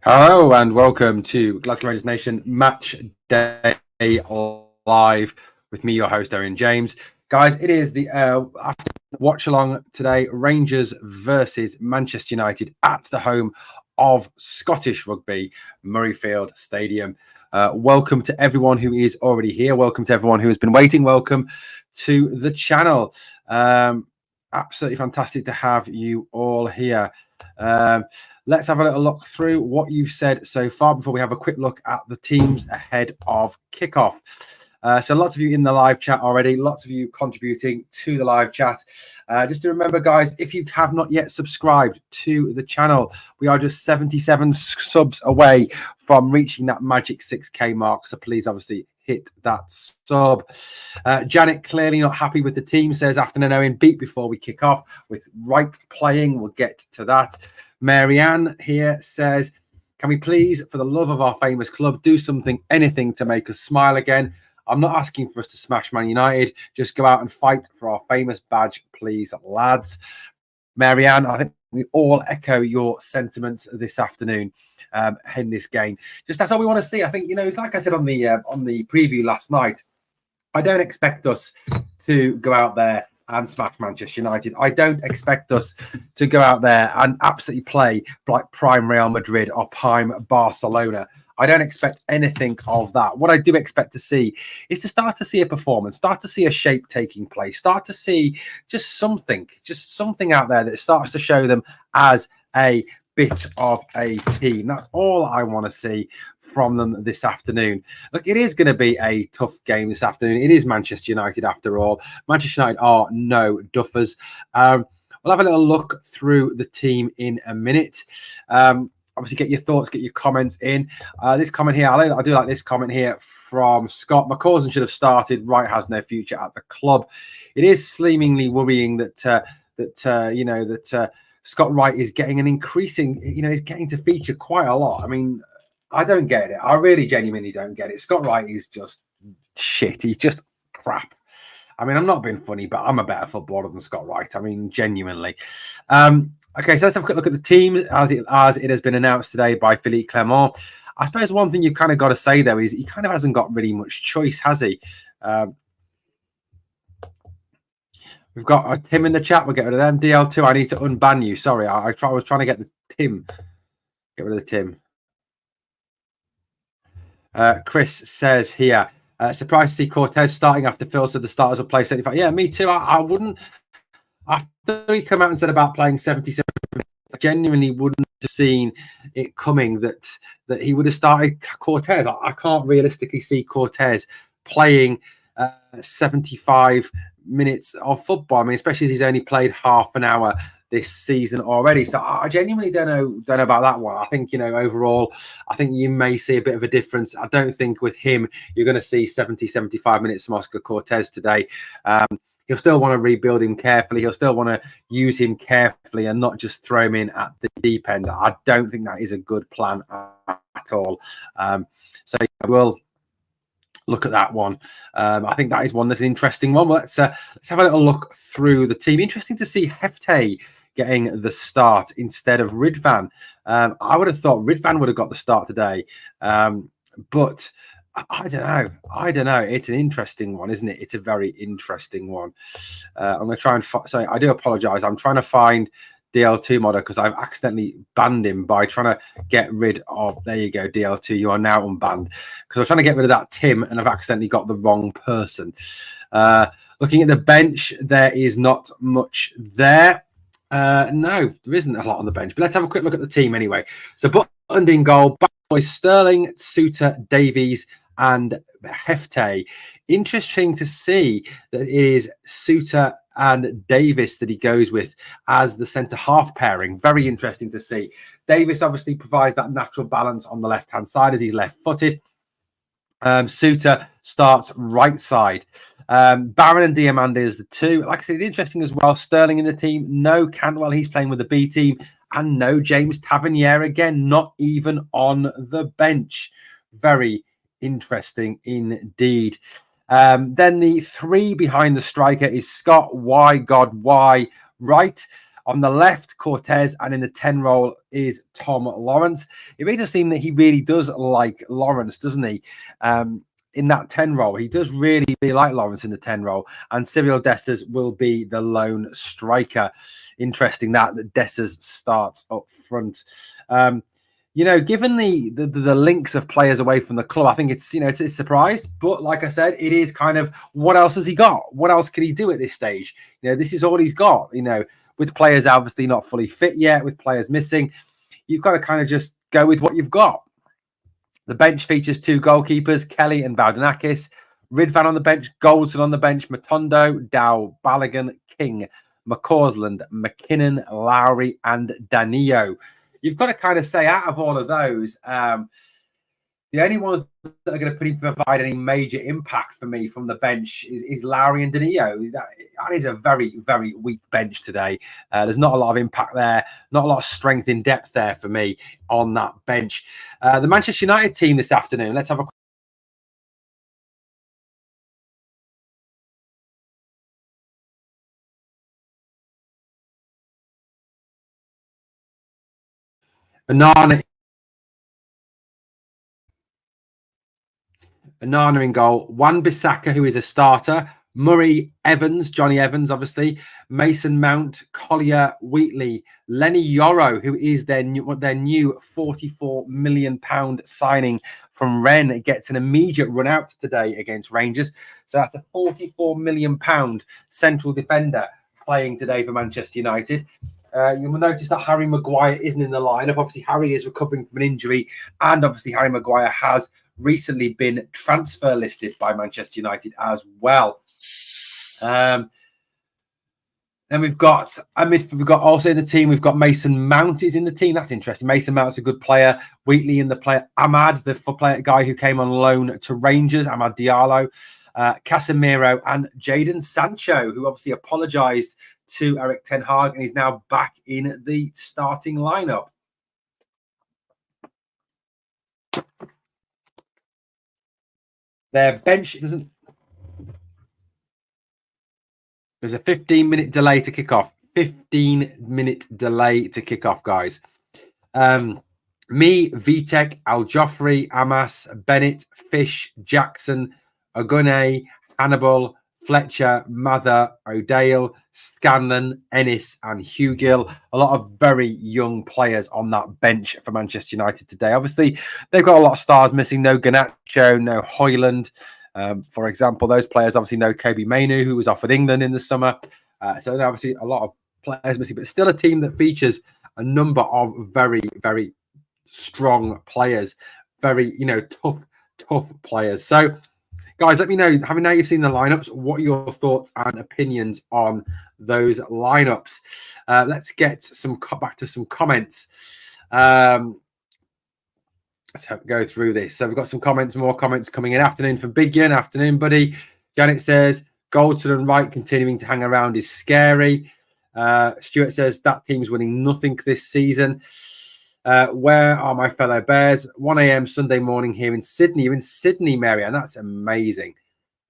Hello and welcome to Glasgow Rangers Nation Match Day Live with me, your host, Owen James. Guys, it is the watch along today, Rangers versus Manchester United at the home of Scottish rugby, Murrayfield Stadium. Welcome to everyone who is already here. Welcome to everyone who has been waiting. Welcome to the channel. Absolutely fantastic to have you all here. Let's have a little look through what you've said so far before we have a quick look at the teams ahead of kickoff. So lots of you in the live chat already, lots of you contributing to the live chat. Just to remember, guys, if you have not yet subscribed to the channel, we are just 77 subs away from reaching that magic 6K mark. So please, obviously, hit that sub. Janet, clearly not happy with the team, says afternoon Owen, beat before we kick off with right playing. We'll get to that. Marianne here says, can we please, for the love of our famous club, do something, anything to make us smile again? I'm not asking for us to smash Man United. Just go out and fight for our famous badge, please, lads. Marianne, I think we all echo your sentiments this afternoon in this game. Just that's all we want to see. I think, it's like I said on the preview last night, I don't expect us to go out there and smash Manchester United. I don't expect us to go out there and absolutely play like prime Real Madrid or prime Barcelona. I don't expect anything of that. What I do expect to see is to start to see a performance, start to see a shape taking place, start to see just something out there that starts to show them as a bit of a team. That's all I want to see from them this afternoon. Look, it is going to be a tough game this afternoon. It is Manchester United after all. Manchester United are no duffers. We'll have a little look through the team in a minute. Obviously, get your thoughts, get your comments in. This comment here, I do like this comment here from Scott. McCausland should have started. Wright has no future at the club. It is seemingly worrying that Scott Wright is getting an increasing, he's getting to feature quite a lot. I mean, I don't get it. I really genuinely don't get it. Scott Wright is just shit. He's just crap. I mean, I'm not being funny, but I'm a better footballer than Scott Wright. I mean, genuinely. Okay, so let's have a quick look at the team as it has been announced today by Philippe Clement. I suppose one thing you've kind of got to say, though, is he kind of hasn't got really much choice, has he? We've got Tim in the chat. We'll get rid of them. DL2, I need to unban you. Sorry, I was trying to get the Tim. Get rid of the Tim. Chris says here, surprised to see Cortez starting after Phil said the starters will play 75. Yeah, me too. I wouldn't. After he come out and said about playing 77, I genuinely wouldn't have seen it coming that he would have started Cortez. I can't realistically see Cortez playing 75 minutes of football. I mean, especially as he's only played half an hour this season already. So I genuinely don't know about that one. I think, overall, I think you may see a bit of a difference. I don't think with him, you're going to see 75 minutes from Oscar Cortez today. He'll still want to rebuild him carefully. He'll still want to use him carefully and not just throw him in at the deep end. I don't think that is a good plan at all. So we'll look at that one. I think that is one that's an interesting one. Let's have a little look through the team. Interesting to see Hefte getting the start instead of Ridvan. I would have thought Ridvan would have got the start today, but I don't know. It's an interesting one, isn't it? It's a very interesting one. I'm going to try and sorry, I do apologize. I'm trying to find DL2 modder because I've accidentally banned him by trying to get rid of, there you go, DL2, you are now unbanned, because I was trying to get rid of that Tim and I've accidentally got the wrong person. Looking at the bench, there is not much there. No, there isn't a lot on the bench, but let's have a quick look at the team anyway. So Butland in goal, boys Sterling, Suter, Davies and Hefte. Interesting to see that it is Suter and Davis that he goes with as the centre-half pairing. Very interesting to see. Davis obviously provides that natural balance on the left-hand side as he's left-footed. Suter starts right side. Barron and Diamande is the two. Like I said, interesting as well. Sterling in the team. No Cantwell, he's playing with the B team. And no James Tavernier again, not even on the bench. Very interesting indeed. Then the three behind the striker is Scott, why Wright. On the left, Cortez, and in the 10 role is Tom Lawrence. It really does seem that he really does like Lawrence, doesn't he? In that 10 role, he does really like Lawrence in the 10 role, and Cyril Dessers will be the lone striker. Interesting that Dessers starts up front. Given the links of players away from the club, I think it's a surprise. But like I said, it is kind of, what else has he got? What else can he do at this stage? This is all he's got. With players obviously not fully fit yet, with players missing, you've got to kind of just go with what you've got. The bench features 2 goalkeepers, Kelly and Baldinakis. Ridvan on the bench, Goldson on the bench, Matondo, Dow, Balogun, King, McCausland, McKinnon, Lowry, and Danilo. You've got to kind of say, out of all of those, the only ones that are going to provide any major impact for me from the bench is Lowry and Danilo. That is a very, very weak bench today. There's not a lot of impact there, not a lot of strength in depth there for me on that bench. The Manchester United team this afternoon, let's have a Onana in goal, Wan-Bissaka, who is a starter, Murray, Evans, Johnny Evans, obviously, Mason Mount, Collier, Wheatley, Lenny Yoro, who is their new £44 million signing from Rennes, gets an immediate run out today against Rangers. So that's a £44 million central defender playing today for Manchester United. You will notice that Harry Maguire isn't in the lineup. Obviously, Harry is recovering from an injury, and obviously Harry Maguire has recently been transfer listed by Manchester United as well. Then we've got also in the team, we've got Mason Mount is in the team. That's interesting. Mason Mount's a good player. Wheatley in the player. Ahmad, the guy who came on loan to Rangers, Ahmad Diallo. Casemiro and Jadon Sancho, who obviously apologised to Eric Ten Hag and is now back in the starting lineup. Their bench doesn't. There's a 15-minute delay to kick off. 15-minute delay to kick off, guys. Me, Vitek, Al Joffrey, Amas, Bennett, Fish, Jackson, Ogune, Hannibal, Fletcher, Mather, O'Dale, Scanlon, Ennis, and Hugill. A lot of very young players on that bench for Manchester United today. Obviously, they've got a lot of stars missing. No Garnacho, no Hoyland. For example, those players obviously no Kobe Mainu, who was offered England in the summer. So obviously a lot of players missing, but still a team that features a number of very, very strong players. Very, tough players. So, guys, let me know, now you've seen the lineups, what are your thoughts and opinions on those lineups? Let's get back to some comments. Let's go through this. So we've got more comments coming in. Afternoon from Big Yen. Afternoon, buddy. Janet says, Goldson and Wright continuing to hang around is scary. Stuart says, that team's winning nothing this season. Where are my fellow Bears? 1 a.m. Sunday morning here in Sydney. You're in Sydney, Mary, and that's amazing.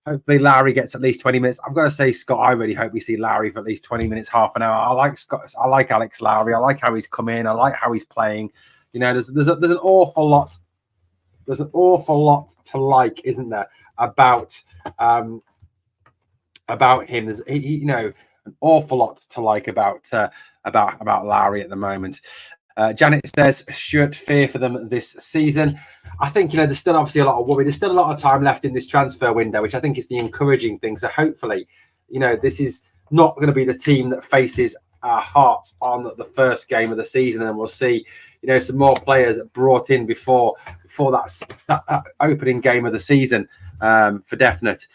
Hopefully Larry gets at least 20 minutes. I've got to say, Scott, I really hope we see Larry for at least 20 minutes, half an hour. I like Scott. I like Alex Lowry. I like how he's come in. I like how he's playing. There's an awful lot. There's an awful lot to like, isn't there, about him? There's an awful lot to like about Lowry at the moment. Janet says, Stuart, fear for them this season. I think, there's still obviously a lot of worry. There's still a lot of time left in this transfer window, which I think is the encouraging thing. So hopefully, this is not going to be the team that faces our Hearts on the first game of the season. And we'll see, some more players brought in before that opening game of the season for definite.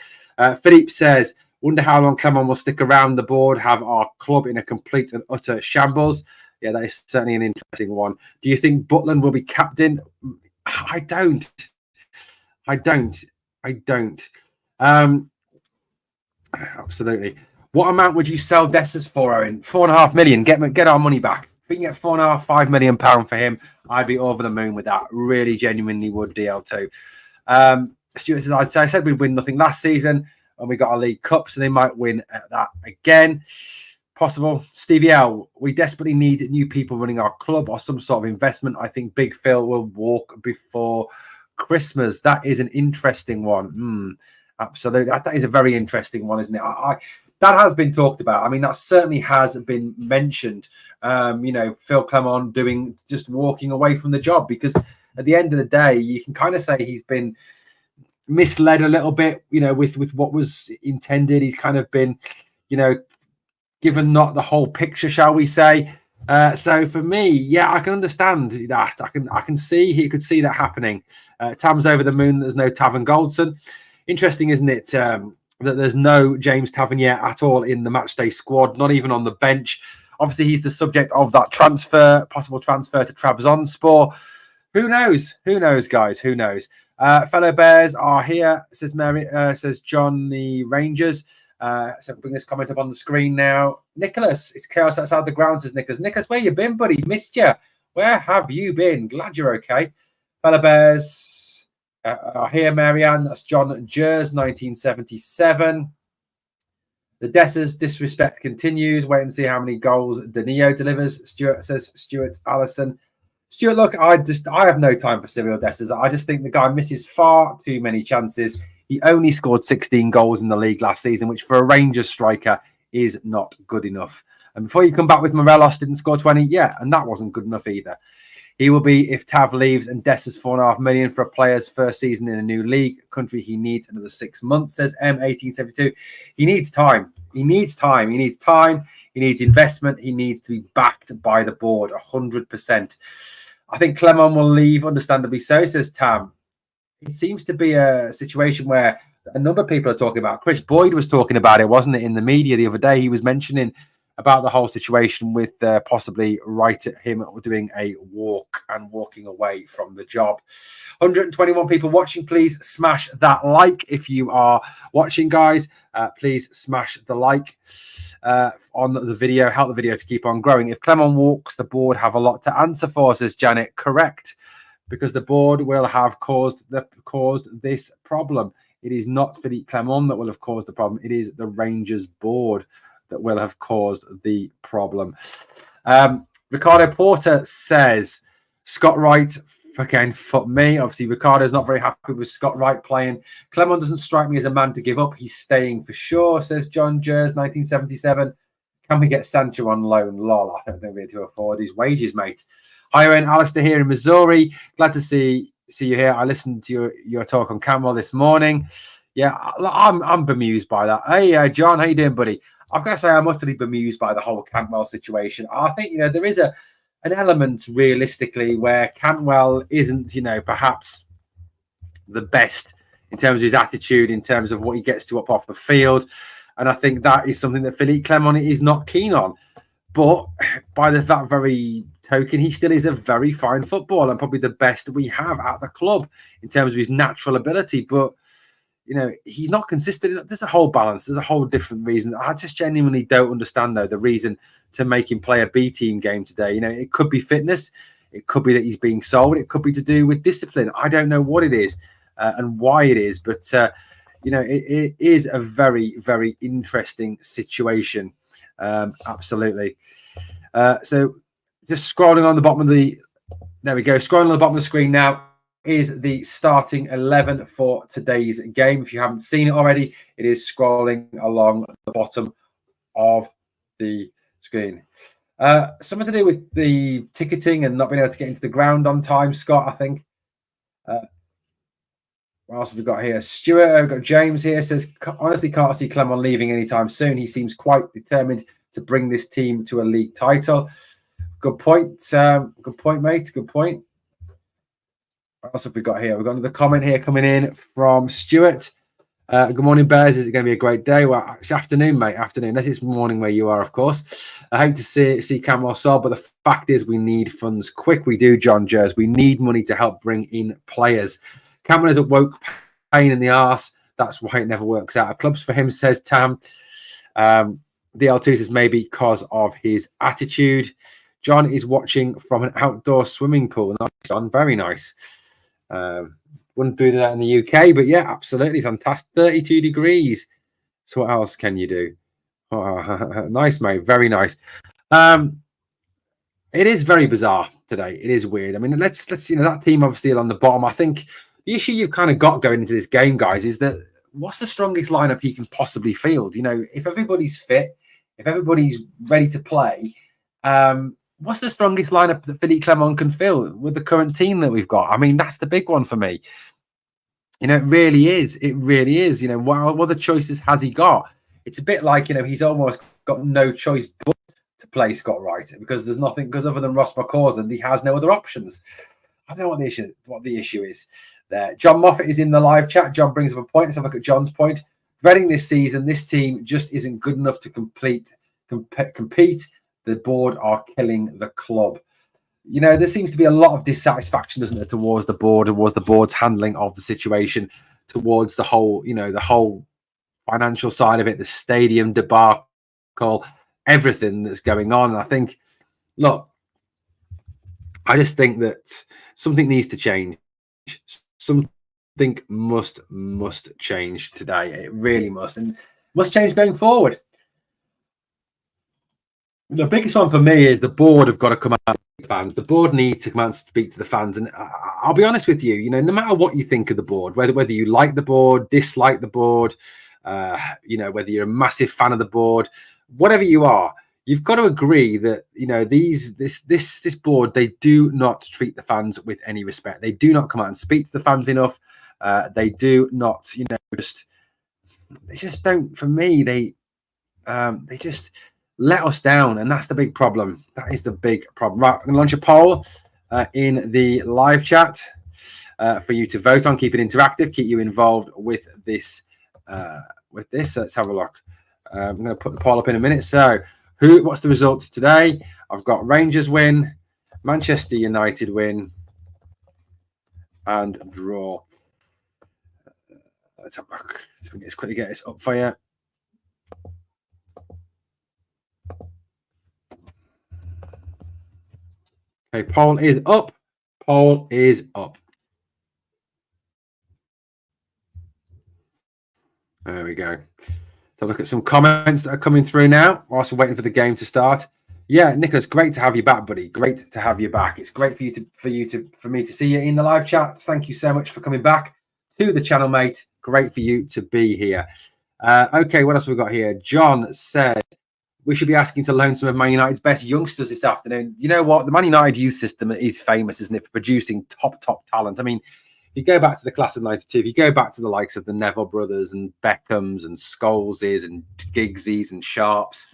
Philippe says, wonder how long Cameron will stick around the board, have our club in a complete and utter shambles. Yeah, that is certainly an interesting one. Do you think Butland will be captain? I don't. Absolutely. What amount would you sell Dessers for, Owen? 4.5 million. Get our money back. If we can get £4.5 million for him, I'd be over the moon with that. Really, genuinely would, DL2. Stuart says, I said we'd win nothing last season, and we got a League Cup, so they might win at that again. possible. Stevie L, we desperately need new people running our club or some sort of investment. I think Big Phil will walk before Christmas. That is an interesting one. Absolutely. That is a very interesting one, isn't it? That has been talked about. I mean, that certainly has been mentioned. Phil Clement just walking away from the job, because at the end of the day, you can kind of say he's been misled a little bit, with what was intended. He's kind of been, given not the whole picture, shall we say. So for me, yeah, I can understand that. I can see, he could see that happening. Tam's over the moon. There's no Taven Goldson. Interesting, isn't it, that there's no James Tavernier at all in the matchday squad, not even on the bench. Obviously, he's the subject of that possible transfer to Trabzonspor. Who knows? Who knows, guys? Who knows? Fellow Bears are here, says Mary, says Johnny Rangers. So bring this comment up on the screen now. Nicholas, it's chaos outside the ground, says Nicholas. Nicholas, where you been, buddy? Missed you. Where have you been? Glad you're okay. Fellow Bears are here, Marianne. That's John Jers, 1977. The Dessers disrespect continues. Wait and see how many goals Danilo delivers. Stuart says Stuart Allison. Stuart, look, I have no time for Cyril Dessers. I just think the guy misses far too many chances. He only scored 16 goals in the league last season, which for a Rangers striker is not good enough. And before you come back with Morelos didn't score 20, yeah, and that wasn't good enough either. He will be if Tav leaves and Dessers $4.5 million for a player's first season in a new league country. He needs another 6 months, says M1872. He needs time. He needs time. He needs time. He needs investment. He needs to be backed by the board 100%. I think Clement will leave, understandably so, says Tam. It seems to be a situation where a number of people are talking about. Chris Boyd was talking about it, wasn't it, in the media the other day? He was mentioning about the whole situation with possibly right at him doing a walking away from the job. 121 people watching. Please smash that like if you are watching, guys. Please smash the like on the video. Help the video to keep on growing. If Clement walks, the board have a lot to answer for, says Janet. Correct, because the board will have caused this problem. It is not Philippe Clement that will have caused the problem. It is the Rangers board that will have caused the problem. Ricardo Porter says Scott Wright again for me. Obviously, Ricardo's not very happy with Scott Wright playing. Clement doesn't strike me as a man to give up. He's staying for sure, says John Jers, 1977. Can we get Sancho on loan? Lol, I don't think we're able to afford his wages, mate. Hi, Owen. Alistair here in Missouri. Glad to see you here. I listened to your talk on Camwell this morning. Yeah, I'm bemused by that. Hey, John, how you doing, buddy? I've got to say I'm utterly bemused by the whole Cantwell situation. I think, there is an element realistically where Cantwell isn't, perhaps the best in terms of his attitude, in terms of what he gets to up off the field. And I think that is something that Philippe Clement is not keen on. But by that very token, he still is a very fine footballer and probably the best we have at the club in terms of his natural ability. But he's not consistent. There's a whole balance. There's a whole different reason. I just genuinely don't understand, though, the reason to make him play a B team game today. It could be fitness. It could be that he's being sold. It could be to do with discipline. I don't know what it is and why it is. But, it is a very, very interesting situation. Absolutely. So just scrolling on the bottom of there we go. Scrolling on the bottom of the screen now is the starting 11 for today's game. If you haven't seen it already, it is scrolling along the bottom of the screen. Something to do with the ticketing and not being able to get into the ground on time, Scott, I think. What else have we got here? Stuart, we've got James here, says, honestly can't see Clement leaving anytime soon. He seems quite determined to bring this team to a league title. Good point. Good point, mate. Good point. What else have we got here? We've got another comment here coming in from Stuart. Good morning, Bears. Is it going to be a great day? Well, it's afternoon, mate. Afternoon. Unless it's morning where you are, of course. I hate to see Camwell sold, but the fact is we need funds quick. We do, John Jers. We need money to help bring in players. Cameron is a woke pain in the arse. That's why it never works out at clubs for him, says Tam. DL2 says maybe because of his attitude. John is watching from an outdoor swimming pool. Nice, John. Very nice. Wouldn't do that in the UK, but yeah, absolutely fantastic. 32 degrees. So what else can you do? Oh, nice, mate. Very nice. It is very bizarre today. It is weird. I mean, let's that team obviously on the bottom. I think the issue you've kind of got going into this game, guys, is that what's the strongest lineup he can possibly field? If everybody's fit, if everybody's ready to play, what's the strongest lineup that Philippe Clement can fill with the current team that we've got? I mean, that's the big one for me. It really is. It really is. What other choices has he got? It's a bit like, he's almost got no choice but to play Scott Wright because there's nothing, because other than Ross McCausland, he has no other options. I don't know what the issue is there. John Moffat is in the live chat. John brings up a point. Let's have a look at John's point. Dreading this season, this team just isn't good enough to compete. The board are killing the club. There seems to be a lot of dissatisfaction, doesn't there, towards the board's handling of the situation, towards the whole financial side of it, the stadium debacle, everything that's going on. And I think, I just think that something needs to change. Something must change today. It really must, and must change going forward. The biggest one for me is the board have got to come out to the fans. The board needs to come out and speak to the fans. And I'll be honest with you, no matter what you think of the board, whether you like the board, dislike the board, whether you're a massive fan of the board, whatever you are, you've got to agree that this board, they do not treat the fans with any respect. They do not come out and speak to the fans enough. They do not, they just don't. For me, they just let us down, and that's the big problem. That is the big problem. Right, I'm going to launch a poll in the live chat for you to vote on. Keep it interactive. Keep you involved with this. Let's have a look. I'm going to put the poll up in a minute. So, what's the results today? I've got Rangers win, Manchester United win, and draw. Let's have a look. Let's quickly get this up for you. Okay, poll is up. Poll is up. There we go. So look at some comments that are coming through now whilst we're waiting for the game to start. Yeah, Nicholas, great to have you back, buddy. Great to have you back. It's great for me to see you in the live chat. Thank you so much for coming back to the channel, mate. Great for you to be here. Okay, what else have we got here? John says we should be asking to loan some of Man United's best youngsters this afternoon. You know what? The Man United youth system is famous, isn't it, for producing top talent. I mean, you go back to the class of 92, if you go back to the likes of the Neville brothers and Beckhams and Scholeses and Giggsies and Sharps,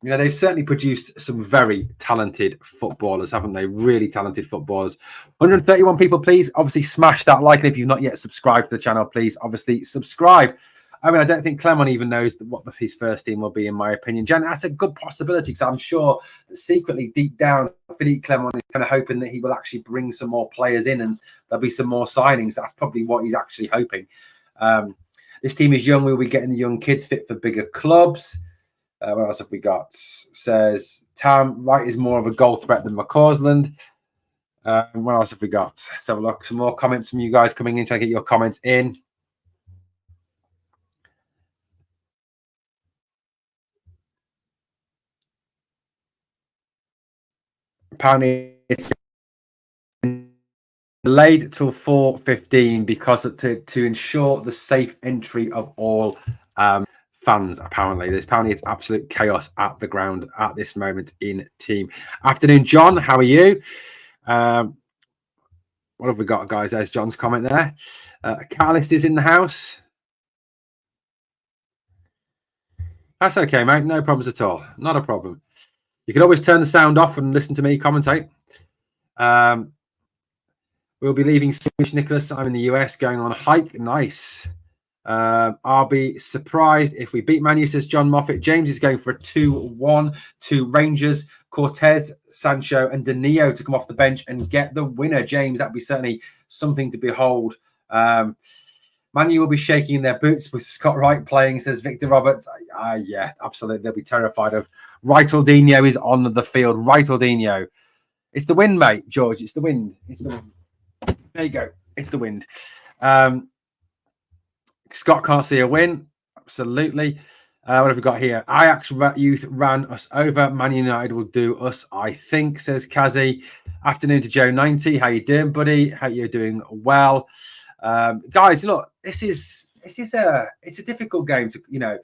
they've certainly produced some very talented footballers, haven't they? Really talented footballers. 131 people, please obviously smash that like. And if you've not yet subscribed to the channel, please obviously subscribe. I mean, I don't think Clement even knows what his first team will be, in my opinion. Jan, that's a good possibility because I'm sure that secretly, deep down, Philippe Clement is kind of hoping that he will actually bring some more players in and there'll be some more signings. That's probably what he's actually hoping. This team is young. We'll be getting the young kids fit for bigger clubs. What else have we got? Says Tam, Wright is more of a goal threat than McCausland. What else have we got? Let's have a look. Some more comments from you guys coming in. Try to get your comments in. Apparently, it's delayed till 4:15 because to ensure the safe entry of all fans. Apparently, it's absolute chaos at the ground at this moment in team. Afternoon, John. How are you? What have we got, guys? There's John's comment there. Catalyst is in the house. That's okay, mate. No problems at all. Not a problem. You can always turn the sound off and listen to me commentate. We'll be leaving soon, Nicholas. I'm in the US going on a hike. Nice. I'll be surprised if we beat Man U, says John Moffat. James is going for a 2-1 to Rangers. Cortez, Sancho, and Danilo to come off the bench and get the winner. James, that'd be certainly something to behold. Man U will be shaking in their boots with Scott Wright playing, says Victor Roberts. Yeah, absolutely. They'll be terrified of Rightaldinho is on the field. Rightaldinho. It's the wind, mate, George. It's the wind. It's the wind. There you go. It's the wind. Scott can't see a win. Absolutely. What have we got here? Ajax youth ran us over. Man United will do us, I think, says Kazi. Afternoon to Joe 90. How you doing, buddy? How you doing? Well, guys. Look, it's a difficult game to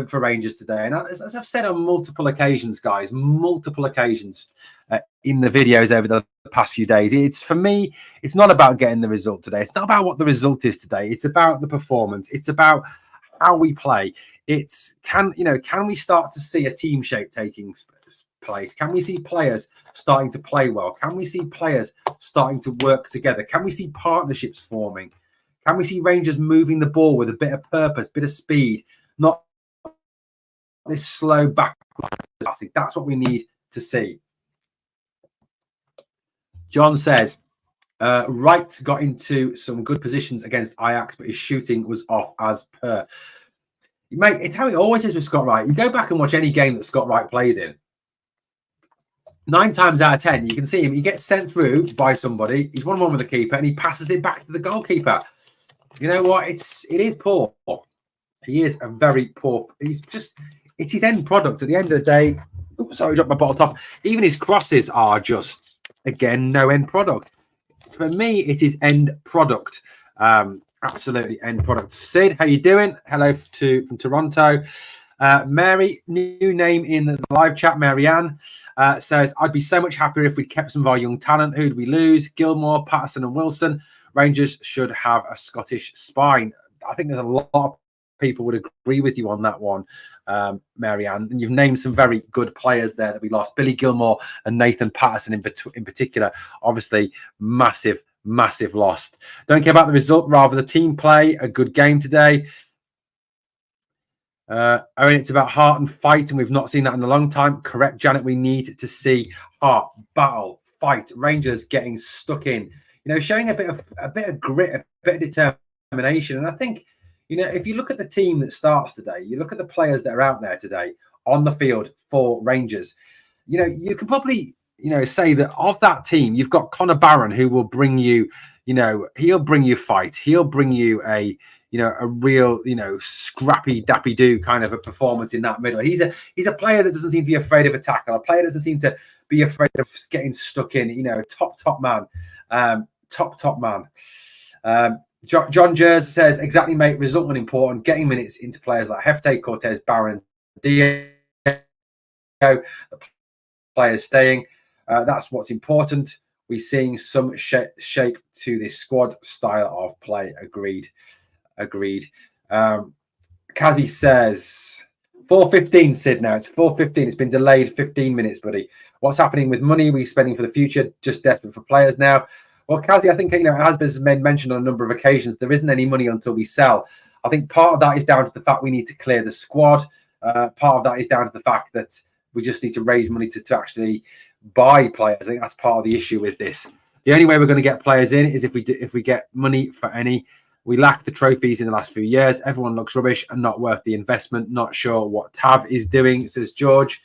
for Rangers today. And as I've said on multiple occasions, guys, multiple occasions in the videos over the past few days, it's for me, it's not about getting the result today. It's not about what the result is today. It's about the performance. It's about how we play. It's can we start to see a team shape taking place? Can we see players starting to play well? Can we see players starting to work together? Can we see partnerships forming? Can we see Rangers moving the ball with a bit of purpose, bit of speed, not this slow back? That's what we need to see. John says, Wright got into some good positions against Ajax, but his shooting was off as per. Mate, it's how it always is with Scott Wright. You go back and watch any game that Scott Wright plays in. 9 times out of 10, you can see him. He gets sent through by somebody. He's 1-1 with the keeper, and he passes it back to the goalkeeper. You know what? It is poor. He is a very poor. It's his end product. At the end of the day, oops, sorry, I dropped my bottle top. Even his crosses are just, again, no end product. For me, it is end product. Absolutely end product. Sid, how you doing? Hello from Toronto. Mary, new name in the live chat, Marianne, says, I'd be so much happier if we'd kept some of our young talent. Who did we lose? Gilmore, Patterson and Wilson. Rangers should have a Scottish spine. I think there's a lot of people would agree with you on that one, Marianne. And you've named some very good players there that we lost. Billy Gilmore and Nathan Patterson in particular. Obviously, massive loss. Don't care about the result, rather the team play. A good game today. Owen, it's about heart and fight, and we've not seen that in a long time. Correct, Janet. We need to see heart, battle, fight. Rangers getting stuck in. Showing a bit of grit, a bit of determination. And I think, if you look at the team that starts today, you look at the players that are out there today on the field for Rangers, you can probably, say that of that team, you've got Connor Barron, who will bring you, he'll bring you fight. He'll bring you a real, scrappy, dappy-do kind of a performance in that middle. He's a player that doesn't seem to be afraid of attack, and a player that doesn't seem to be afraid of getting stuck in, top man. Top man. John Jers says, exactly, mate, result unimportant. Getting minutes into players like Hefte, Cortez, Barron, Diego, the players staying. That's what's important. We're seeing some shape to this squad style of play. Agreed. Kazi says 4:15, Sid. Now it's 4:15. It's been delayed 15 minutes, buddy. What's happening with money? We're spending for the future, just desperate for players now. Well, Kazi, I think as has been mentioned on a number of occasions, there isn't any money until we sell. I think part of that is down to the fact we need to clear the squad. Part of that is down to the fact that we just need to raise money to actually buy players. I think that's part of the issue with this. The only way we're going to get players in is if we get money for any. We lack the trophies in the last few years. Everyone looks rubbish and not worth the investment. Not sure what Tav is doing, says George.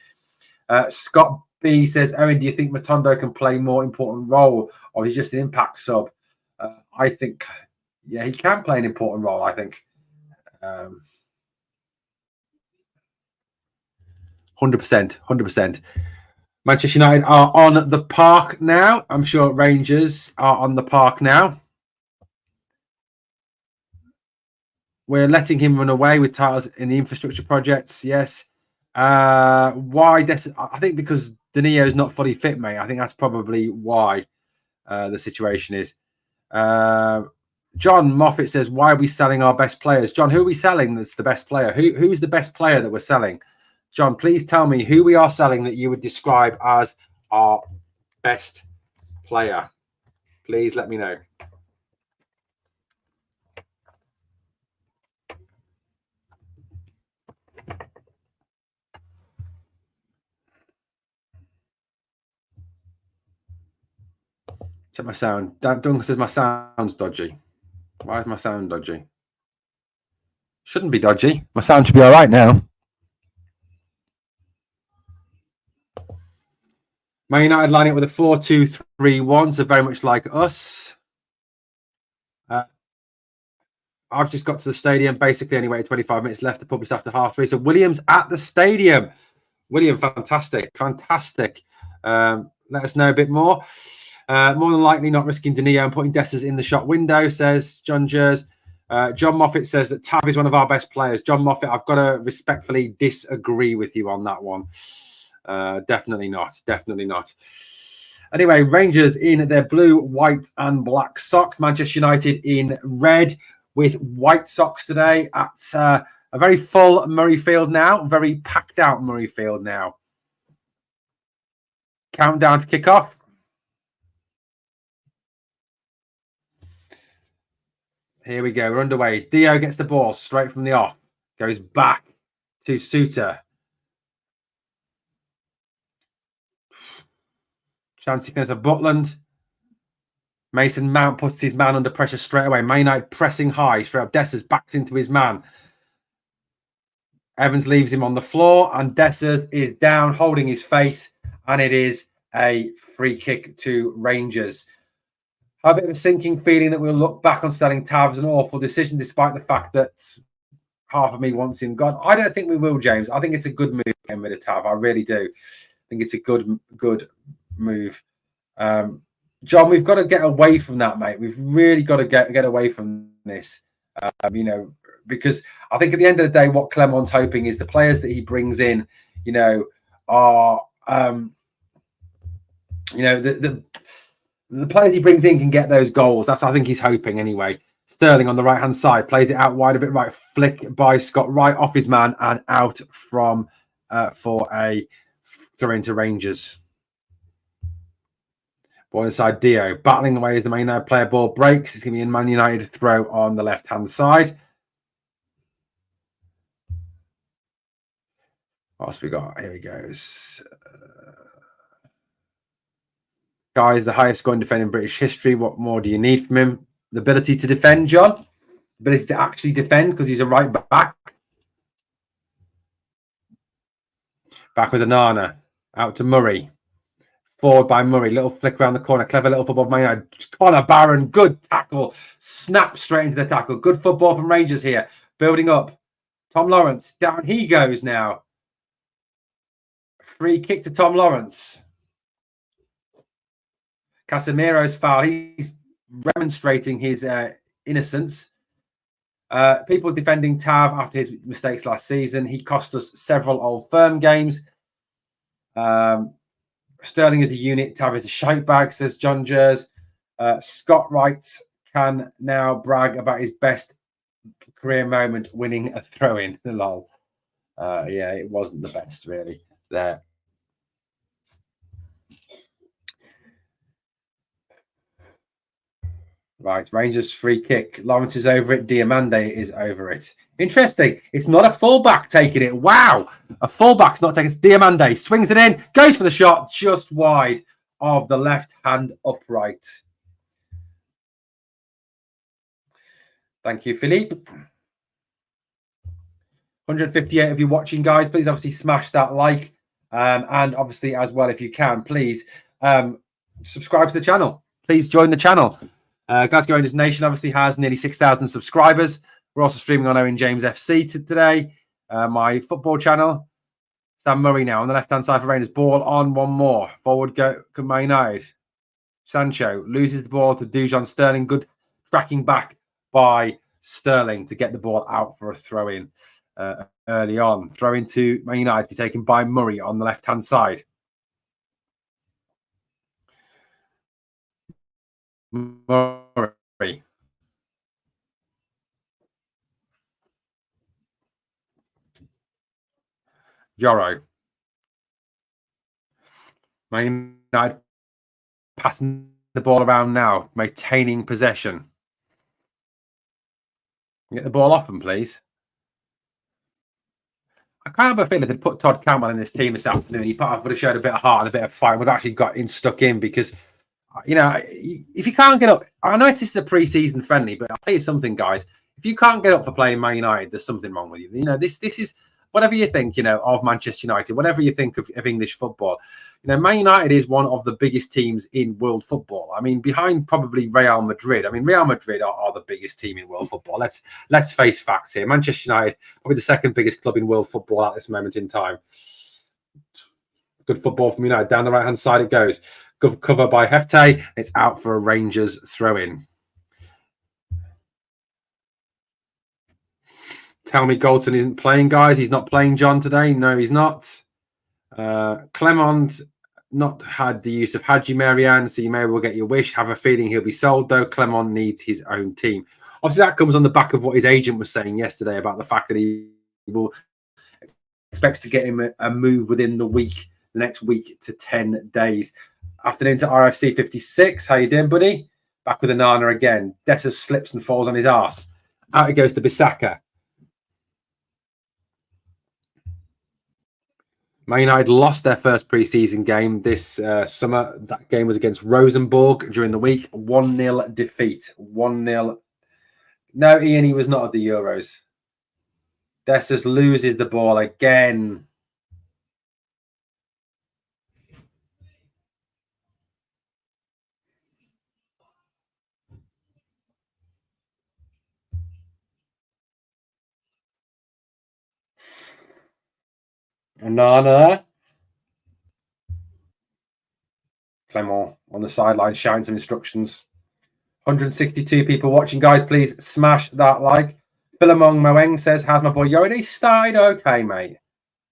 Scott B says, Owen, do you think Matondo can play a more important role, or is he just an impact sub? I think, yeah, he can play an important role, I think. 100%. Manchester United are on the park now. I'm sure Rangers are on the park now. We're letting him run away with titles in the infrastructure projects. Yes. Why? I think because Danio's not fully fit, mate. I think that's probably why the situation is. John Moffat says, why are we selling our best players? John, who are we selling that's the best player? Who's the best player that we're selling? John, please tell me who we are selling that you would describe as our best player. Please let me know. Check my sound. Duncan says my sound's dodgy. Why is my sound dodgy? Shouldn't be dodgy. My sound should be all right now. Man United lining up with a 4-2-3-1, so very much like us. I've just got to the stadium. Basically, anyway, 25 minutes left. The pub is after 3:30. So William's at the stadium. William, fantastic. Let us know a bit more. More than likely not risking Danilo and putting Dessers in the shot window, says John Jers. John Moffat says that Tav is one of our best players. John Moffat, I've got to respectfully disagree with you on that one. Definitely not. Anyway, Rangers in their blue, white and black socks. Manchester United in red with white socks today at a very full Murrayfield now. Very packed out Murrayfield now. Countdown to kick off. Here we go. We're underway. Dio gets the ball straight from the off. Goes back to Suter. Chancey goes to Butland. Mason Mount puts his man under pressure straight away. Man United pressing high. Straight up. Dessers backs into his man. Evans leaves him on the floor. And Dessers is down, holding his face. And it is a free kick to Rangers. I have a bit of a sinking feeling that we'll look back on selling Tav as an awful decision, despite the fact that half of me wants him gone. I don't think we will, James. I think it's a good move getting rid of Tav. I really do. I think it's a good move. John, we've got to get away from that, mate. We've really got to get away from this, because I think at the end of the day, what Clement's hoping is the players that he brings in, are, the players he brings in can get those goals. That's I think he's hoping anyway. Sterling on the right-hand side plays it out wide a bit right. Flick by Scott right off his man and out from for a throw into Rangers. Ball inside Dio. Battling away as the Man United player. Ball breaks. It's going to be a Man United throw on the left-hand side. What else we got? Here he goes. Guys, the highest scoring defender in British history. What more do you need from him? The ability to defend, John. The ability to actually defend because he's a right back. Back with Anana. Out to Murray. Forward by Murray. Little flick around the corner. Clever little football from Man United. Connor Barron. Good tackle. Snap straight into the tackle. Good football from Rangers here. Building up. Tom Lawrence. Down he goes now. Free kick to Tom Lawrence. Casemiro's foul. He's demonstrating his innocence. People defending Tav after his mistakes last season. He cost us several Old Firm games. Sterling is a unit. Tav is a shite bag, says John Jers. Scott Wright can now brag about his best career moment, winning a throw-in. Lol. Yeah, it wasn't the best, really, there. Right, Rangers free kick. Lawrence is over it. Diamande is over it. Interesting. It's not a fullback taking it. Wow. A fullback's not taking it. Diamande swings it in. Goes for the shot just wide of the left hand upright. Thank you, Philippe. 158 of you watching, guys. Please obviously smash that like. And obviously as well, if you can, please subscribe to the channel. Please join the channel. Glasgow Rangers Nation obviously has nearly 6,000 subscribers. We're also streaming on Owen James FC today. My football channel. Sam Murray now on the left-hand side for Rangers. Ball on, one more. Forward go, Man United. Sancho loses the ball to Dujon Sterling. Good tracking back by Sterling to get the ball out for a throw-in early on. Throw-in to Man United to be taken by Murray on the left-hand side. Murray. Yoro. Man United passing the ball around now, maintaining possession. Get the ball off them, please. I can't have a feeling they'd put Todd Campbell in this team this afternoon. He would have showed a bit of heart and a bit of fight. Would have actually got stuck in because, if you can't get up, I know this is a pre-season friendly, but I'll tell you something, guys. If you can't get up for playing Man United, there's something wrong with you. This is whatever you think, of Manchester United, whatever you think of English football. Man United is one of the biggest teams in world football. football. I mean, behind probably Real Madrid. I mean, Real Madrid are the biggest team in world football. Let's face facts here. Manchester United, probably the second biggest club in world football at this moment in time. Good football from United. Down the right-hand side it goes. Good cover by Hefte. It's out for a Rangers throw-in. Tell me Galton isn't playing, guys. He's not playing John today. No, he's not. Clement not had the use of Hadji Marianne, so you may well get your wish. Have a feeling he'll be sold, though. Clement needs his own team. Obviously, that comes on the back of what his agent was saying yesterday about the fact that he will expects to get him a move within the next week to 10 days. Afternoon to RFC 56. How you doing, buddy? Back with Onana again. Dessa slips and falls on his arse. Out it goes to Bissaka. Man United lost their first pre-season game this summer. That game was against Rosenborg during the week. 1-0 defeat. 1-0. No, Ian, he was not at the Euros. Dessers loses the ball again. Onana. Clement on the sideline shouting some instructions. 162 people watching. Guys, please smash that like. Philemon Moeng says, how's my boy Yoride? Started okay, mate.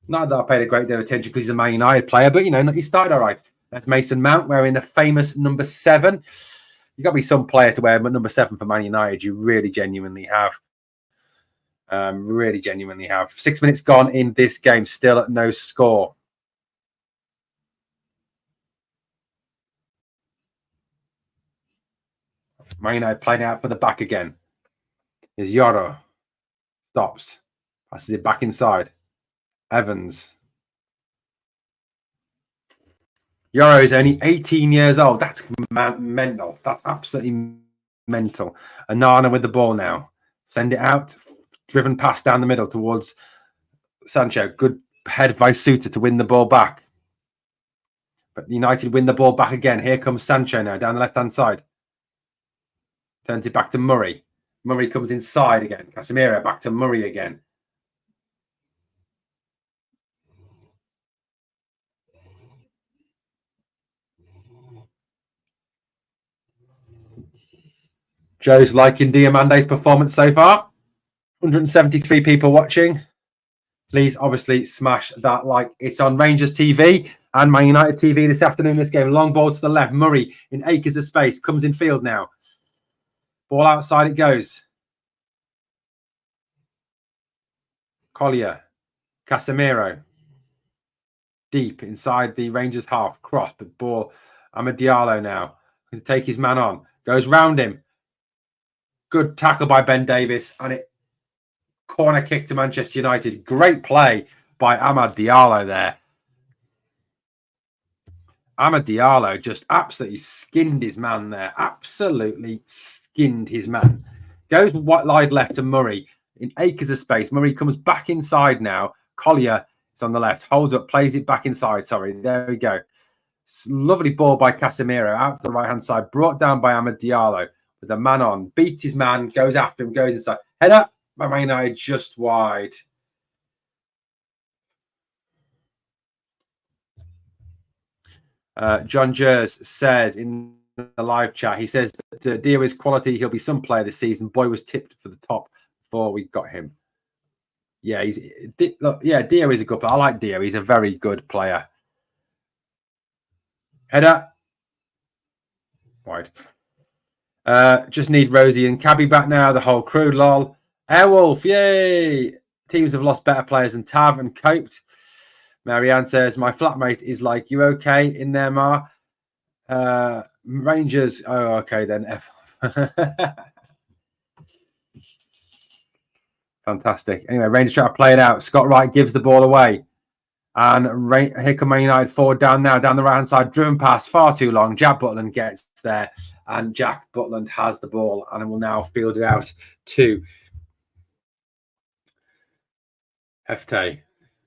Not that I paid a great deal of attention because he's a Man United player, but, he started all right. That's Mason Mount wearing the famous number 7. You've got to be some player to wear number 7 for Man United. You really genuinely have. Really genuinely have. 6 minutes gone in this game. Still at no score. Man United playing out for the back again. Here's Yoro. Stops. Passes it back inside. Evans. Yoro is only 18 years old. That's mental. That's absolutely mental. Onana with the ball now. Send it out. Driven pass down the middle towards Sancho. Good head by Suter to win the ball back. But United win the ball back again. Here comes Sancho now down the left-hand side. Turns it back to Murray. Murray comes inside again. Casemiro back to Murray again. Joe's liking Diamande's performance so far. 173 people watching. Please, obviously, smash that like. It's on Rangers TV and Man United TV this afternoon. This game, long ball to the left. Murray in acres of space. Comes in field now. Ball outside it goes. Collier. Casemiro. Deep inside the Rangers half. Cross, but ball. Amad Diallo now. Going to take his man on. Goes round him. Good tackle by Ben Davis. And it corner kick to Manchester United. Great play by Amad Diallo there. Amad Diallo just absolutely skinned his man there. Absolutely skinned his man. Goes wide left to Murray in acres of space. Murray comes back inside now. Collier is on the left. Holds up, plays it back inside. Sorry, there we go. Lovely ball by Casemiro out to the right-hand side. Brought down by Amad Diallo with a man on. Beats his man, goes after him, goes inside. Head up by Man United just wide. John Jers says in the live chat, he says that Dio is quality. He'll be some player this season. Boy was tipped for the top before we got him. Yeah, Dio is a good player. I like Dio. He's a very good player. Header. Wide. Just need Rosie and Cabby back now. The whole crew, lol. Airwolf, yay! Teams have lost better players than Tav and coped. Marianne says, my flatmate is like, you okay in there, Ma? Rangers, oh, okay then. Fantastic. Anyway, Rangers try to play it out. Scott Wright gives the ball away. And here come Man United forward down now, down the right-hand side. Driven pass, far too long. Jack Butland gets there. And Jack Butland has the ball and will now field it out to Hefte.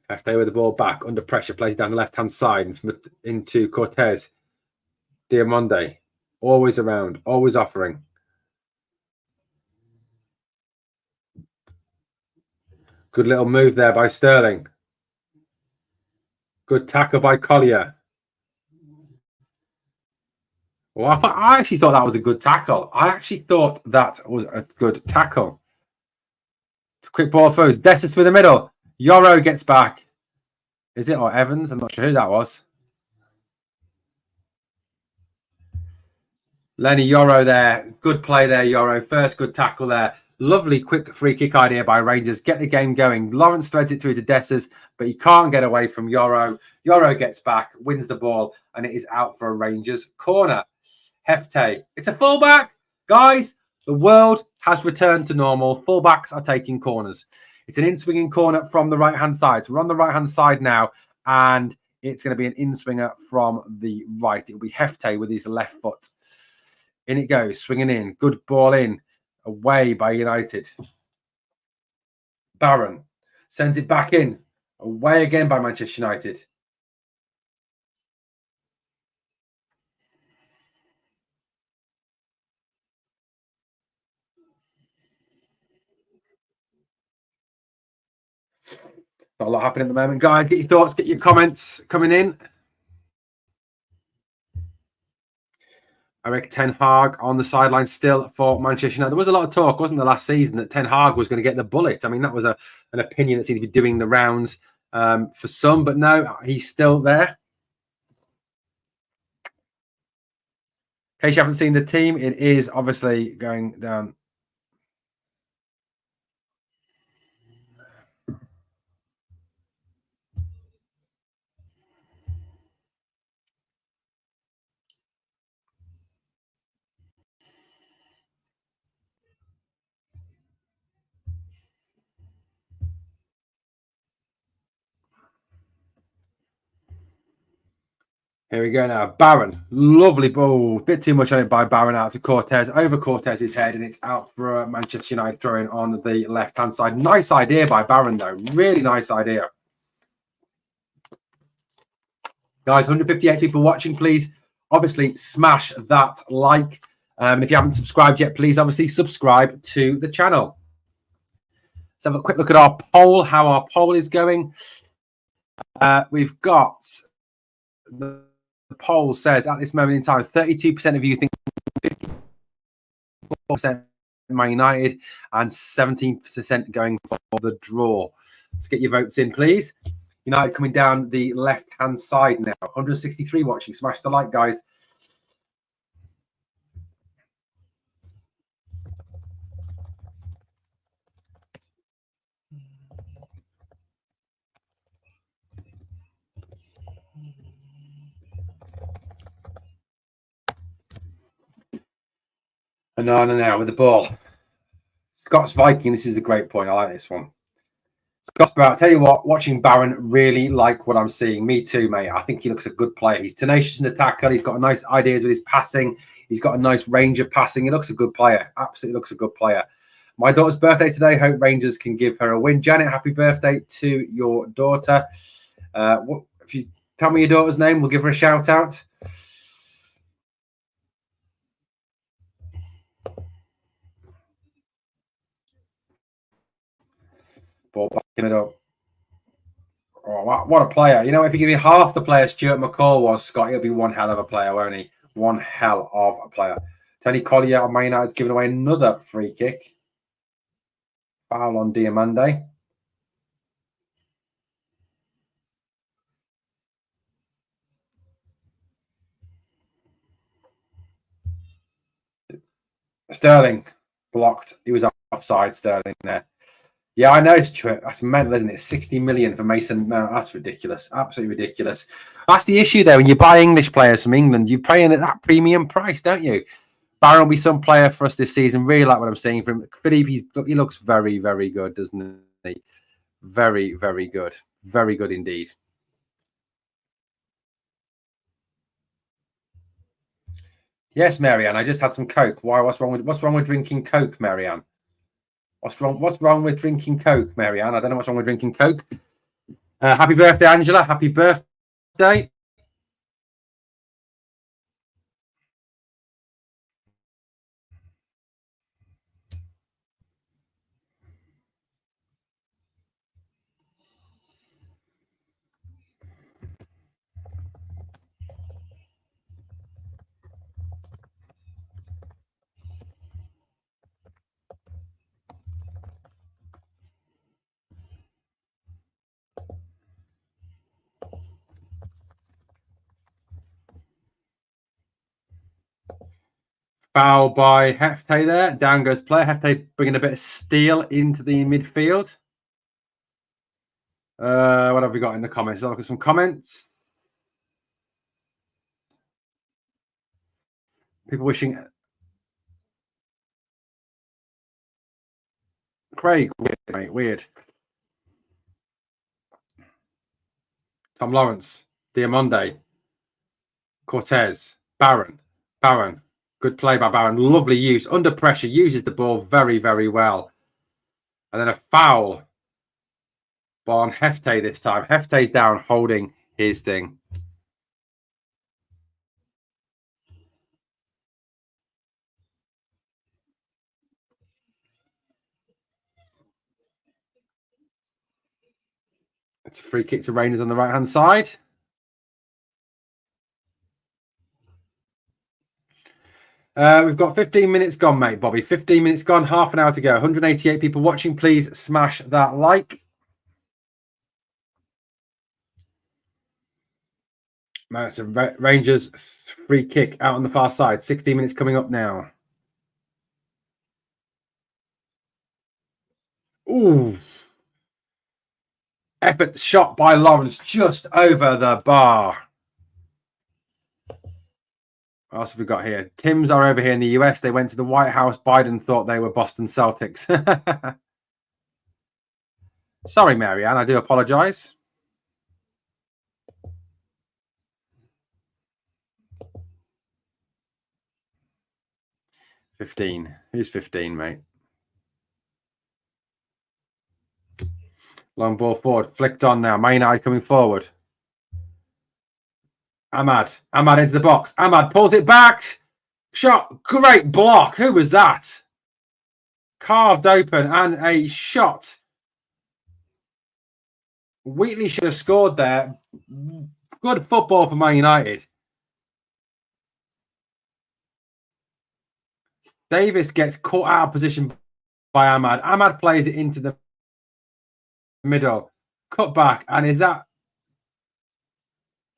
Hefte with the ball back, under pressure, plays down the left-hand side into Cortez. Diamande. Always around, always offering. Good little move there by Sterling. Good tackle by Collier. Well, I actually thought that was a good tackle. I actually thought that was a good tackle. Quick ball throws. Dessus through the middle. Yoro gets back. Is it or Evans? I'm not sure who that was. Lenny Yoro there. Good play there, Yoro. First good tackle there. Lovely quick free kick idea by Rangers. Get the game going. Lawrence threads it through to Dessus, but he can't get away from Yoro. Yoro gets back, wins the ball, and it is out for a Rangers corner. Hefte. It's a fullback. Guys, the world has returned to normal. Fullbacks are taking corners. It's an in-swinging corner from the right-hand side. So we're on the right-hand side now, and it's going to be an in-swinger from the right. It will be Hefte with his left foot. In it goes, swinging in. Good ball in. Away by United. Barron sends it back in. Away again by Manchester United. Not a lot happening at the moment. Guys, get your thoughts, get your comments coming in. Eric Ten Hag on the sideline still for Manchester United. There was a lot of talk, wasn't there, last season that Ten Hag was going to get the bullet. I mean, that was an opinion that seemed to be doing the rounds for some, but no, he's still there. In case you haven't seen the team, it is obviously going down. Here we go now. Barron. Lovely ball. Bit too much on it by Barron out to Cortez. Over Cortez's head, and it's out for Manchester United throwing on the left-hand side. Nice idea by Barron, though. Really nice idea. Guys, 158 people watching, please. Obviously, smash that like. And if you haven't subscribed yet, please obviously subscribe to the channel. Let's have a quick look at our poll, how our poll is going. We've got... The poll says at this moment in time, 32% of you think 54% Man United and 17% going for the draw. Let's get your votes in, please. United coming down the left-hand side now. 163 watching. Smash the like, guys. Anana now with the ball. Scott's Viking. This is a great point. I like this one. Scott's Barron. I'll tell you what, watching Barron, really like what I'm seeing. Me too, mate. I think he looks a good player. He's tenacious in the tackle. He's got nice ideas with his passing. He's got a nice range of passing. He looks a good player. Absolutely looks a good player. My daughter's birthday today. Hope Rangers can give her a win. Janet, happy birthday to your daughter. If you tell me your daughter's name, we'll give her a shout out. Ball backing it up. Oh, what a player. You know, if you give me half the player Stuart McCall was, Scott, he'll be one hell of a player, won't he? One hell of a player. Tony Collier on Man United's given away another free kick. Foul on Diamande. Sterling blocked. He was offside, Sterling there. Yeah, I know, Stuart. That's mental, isn't it? 60 million for Mason Mount. That's ridiculous. Absolutely ridiculous. That's the issue there. When you buy English players from England, you're paying at that premium price, don't you? Barron will be some player for us this season. Really like what I'm seeing from him. Philippe, he looks very, very good, doesn't he? Very, very good. Very good indeed. Yes, Marianne. I just had some Coke. Why? What's wrong with drinking Coke, Marianne? What's wrong with drinking Coke, Marianne? I don't know what's wrong with drinking Coke. Happy birthday, Angela. Happy birthday. Foul by Hefte there. Down goes player. Hefte bringing a bit of steel into the midfield. What have we got in the comments? Let's look at some comments. People wishing Craig, weird, mate, weird. Tom Lawrence, Diamonde, Cortez, Barron. Good play by Barron. Lovely use. Under pressure, uses the ball very, very well. And then a foul on Hefte this time. Hefte's down holding his thing. It's a free kick to Rangers on the right-hand side. We've got 15 minutes gone, mate, Bobby. 15 minutes gone, half an hour to go. 188 people watching. Please smash that like. It's a Rangers free kick out on the far side. 16 minutes coming up now. Ooh. Effort shot by Lawrence just over the bar. What else have we got here? Tims are over here in the US. They went to the White House. Biden thought they were Boston Celtics. Sorry, Marianne. I do apologize. $15. Who's 15, mate? Long ball forward. Flicked on now. Man United coming forward. Ahmad into the box. Ahmad pulls it back. Shot. Great block. Who was that? Carved open and a shot. Wheatley should have scored there. Good football for Man United. Davis gets caught out of position by Ahmad. Ahmad plays it into the middle. Cut back. And is that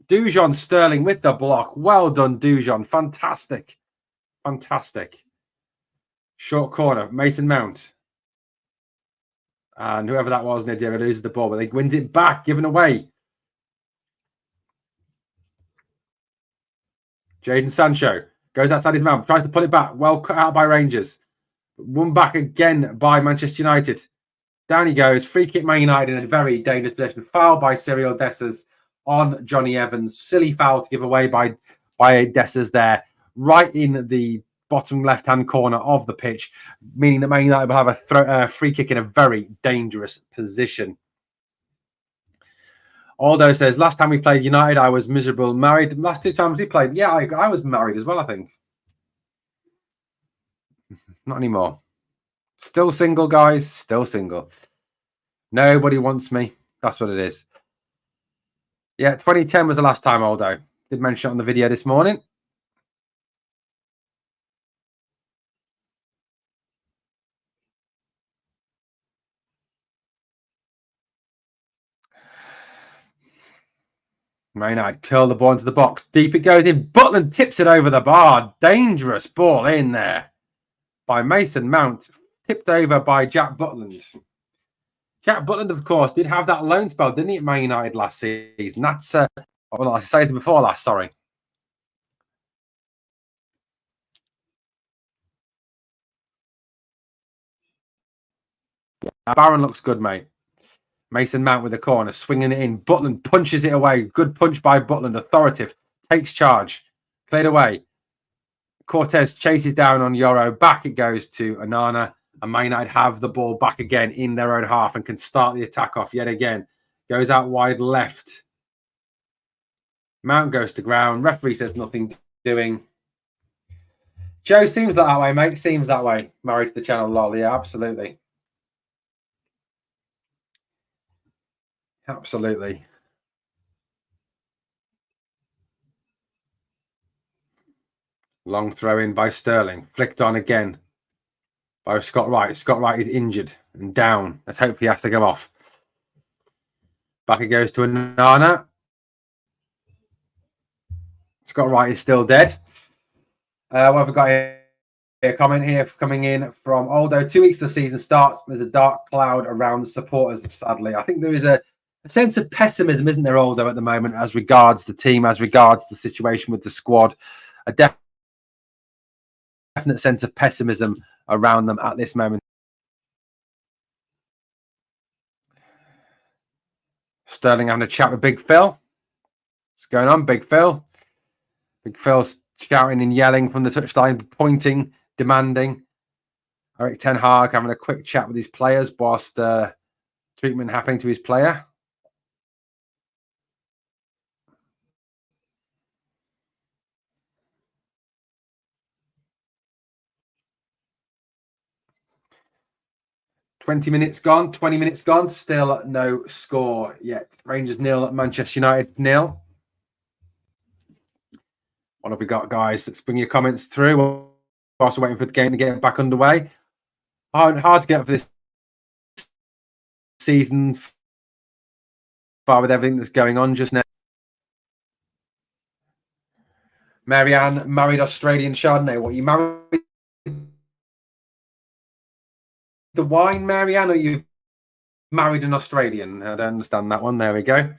Dujon Sterling with the block? Well done, Dujon. Fantastic. Short corner. Mason Mount. And whoever that was, Nigeria loses the ball, but they wins it back, given away. Jadon Sancho goes outside his man, tries to pull it back. Well cut out by Rangers. Won back again by Manchester United. Down he goes. Free kick Man United in a very dangerous position. Foul by Cyril Dessers on Johnny Evans. Silly foul to give away by Dessers there. Right in the bottom left-hand corner of the pitch, meaning that Man United will have a free kick in a very dangerous position. Aldo says, last time we played United, I was miserable. Married. Last two times we played, yeah, I was married as well, I think. Not anymore. Still single, guys. Still single. Nobody wants me. That's what it is. Yeah, 2010 was the last time, Aldo. Did mention it on the video this morning. Man United curl the ball into the box. Deep it goes in. Butland tips it over the bar. Dangerous ball in there by Mason Mount. Tipped over by Jack Butland. Jack Butland, of course, did have that loan spell, didn't he, at Man United last season? That's, well, I say before last, sorry. Barron looks good, mate. Mason Mount with the corner, swinging it in. Butland punches it away. Good punch by Butland. Authoritative. Takes charge. Cleared away. Cortez chases down on Yoro. Back it goes to Anana. And Man United have the ball back again in their own half and can start the attack off yet again. Goes out wide left. Mount goes to ground. Referee says nothing doing. Joe, seems that way, mate. Seems that way. Married to the channel, lol. Yeah, absolutely. Absolutely. Long throw in by Sterling. Flicked on again by Scott Wright. Scott Wright is injured and down. Let's hope he has to go off. Back it goes to Anana. Scott Wright is still dead. What have we got here? A comment here coming in from Aldo. 2 weeks to the season starts. There's a dark cloud around the supporters, sadly. I think there is a sense of pessimism, isn't there, Aldo, at the moment, as regards the team, as regards the situation with the squad. A definite sense of pessimism around them at this moment. Sterling having a chat with Big Phil. What's going on, Big Phil? Big Phil's shouting and yelling from the touchline, pointing, demanding. Eric Ten Hag having a quick chat with his players whilst treatment happening to his player. $20 minutes gone, 20 minutes gone, still no score yet. Rangers 0, Manchester United 0. What have we got, guys? Let's bring your comments through whilst we're waiting for the game to get back underway. Hard to get up for this season, far with everything that's going on just now. Marianne, married Australian Chardonnay. What, you married the wine, Marianne, or you married an Australian? I don't understand that one. There we go.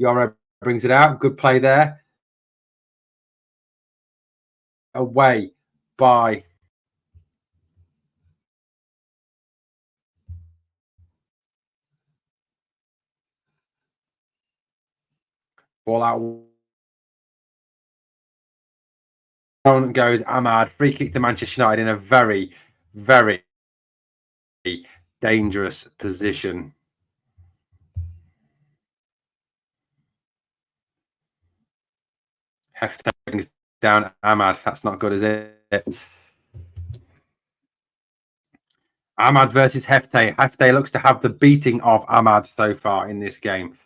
Yoro brings it out. Good play there. Away by ball out. On goes Ahmad. Free kick to Manchester United in a very, very dangerous position. Hefty brings down Ahmad. That's not good, is it? Ahmad versus Hefty. Hefty looks to have the beating of Ahmad so far in this game.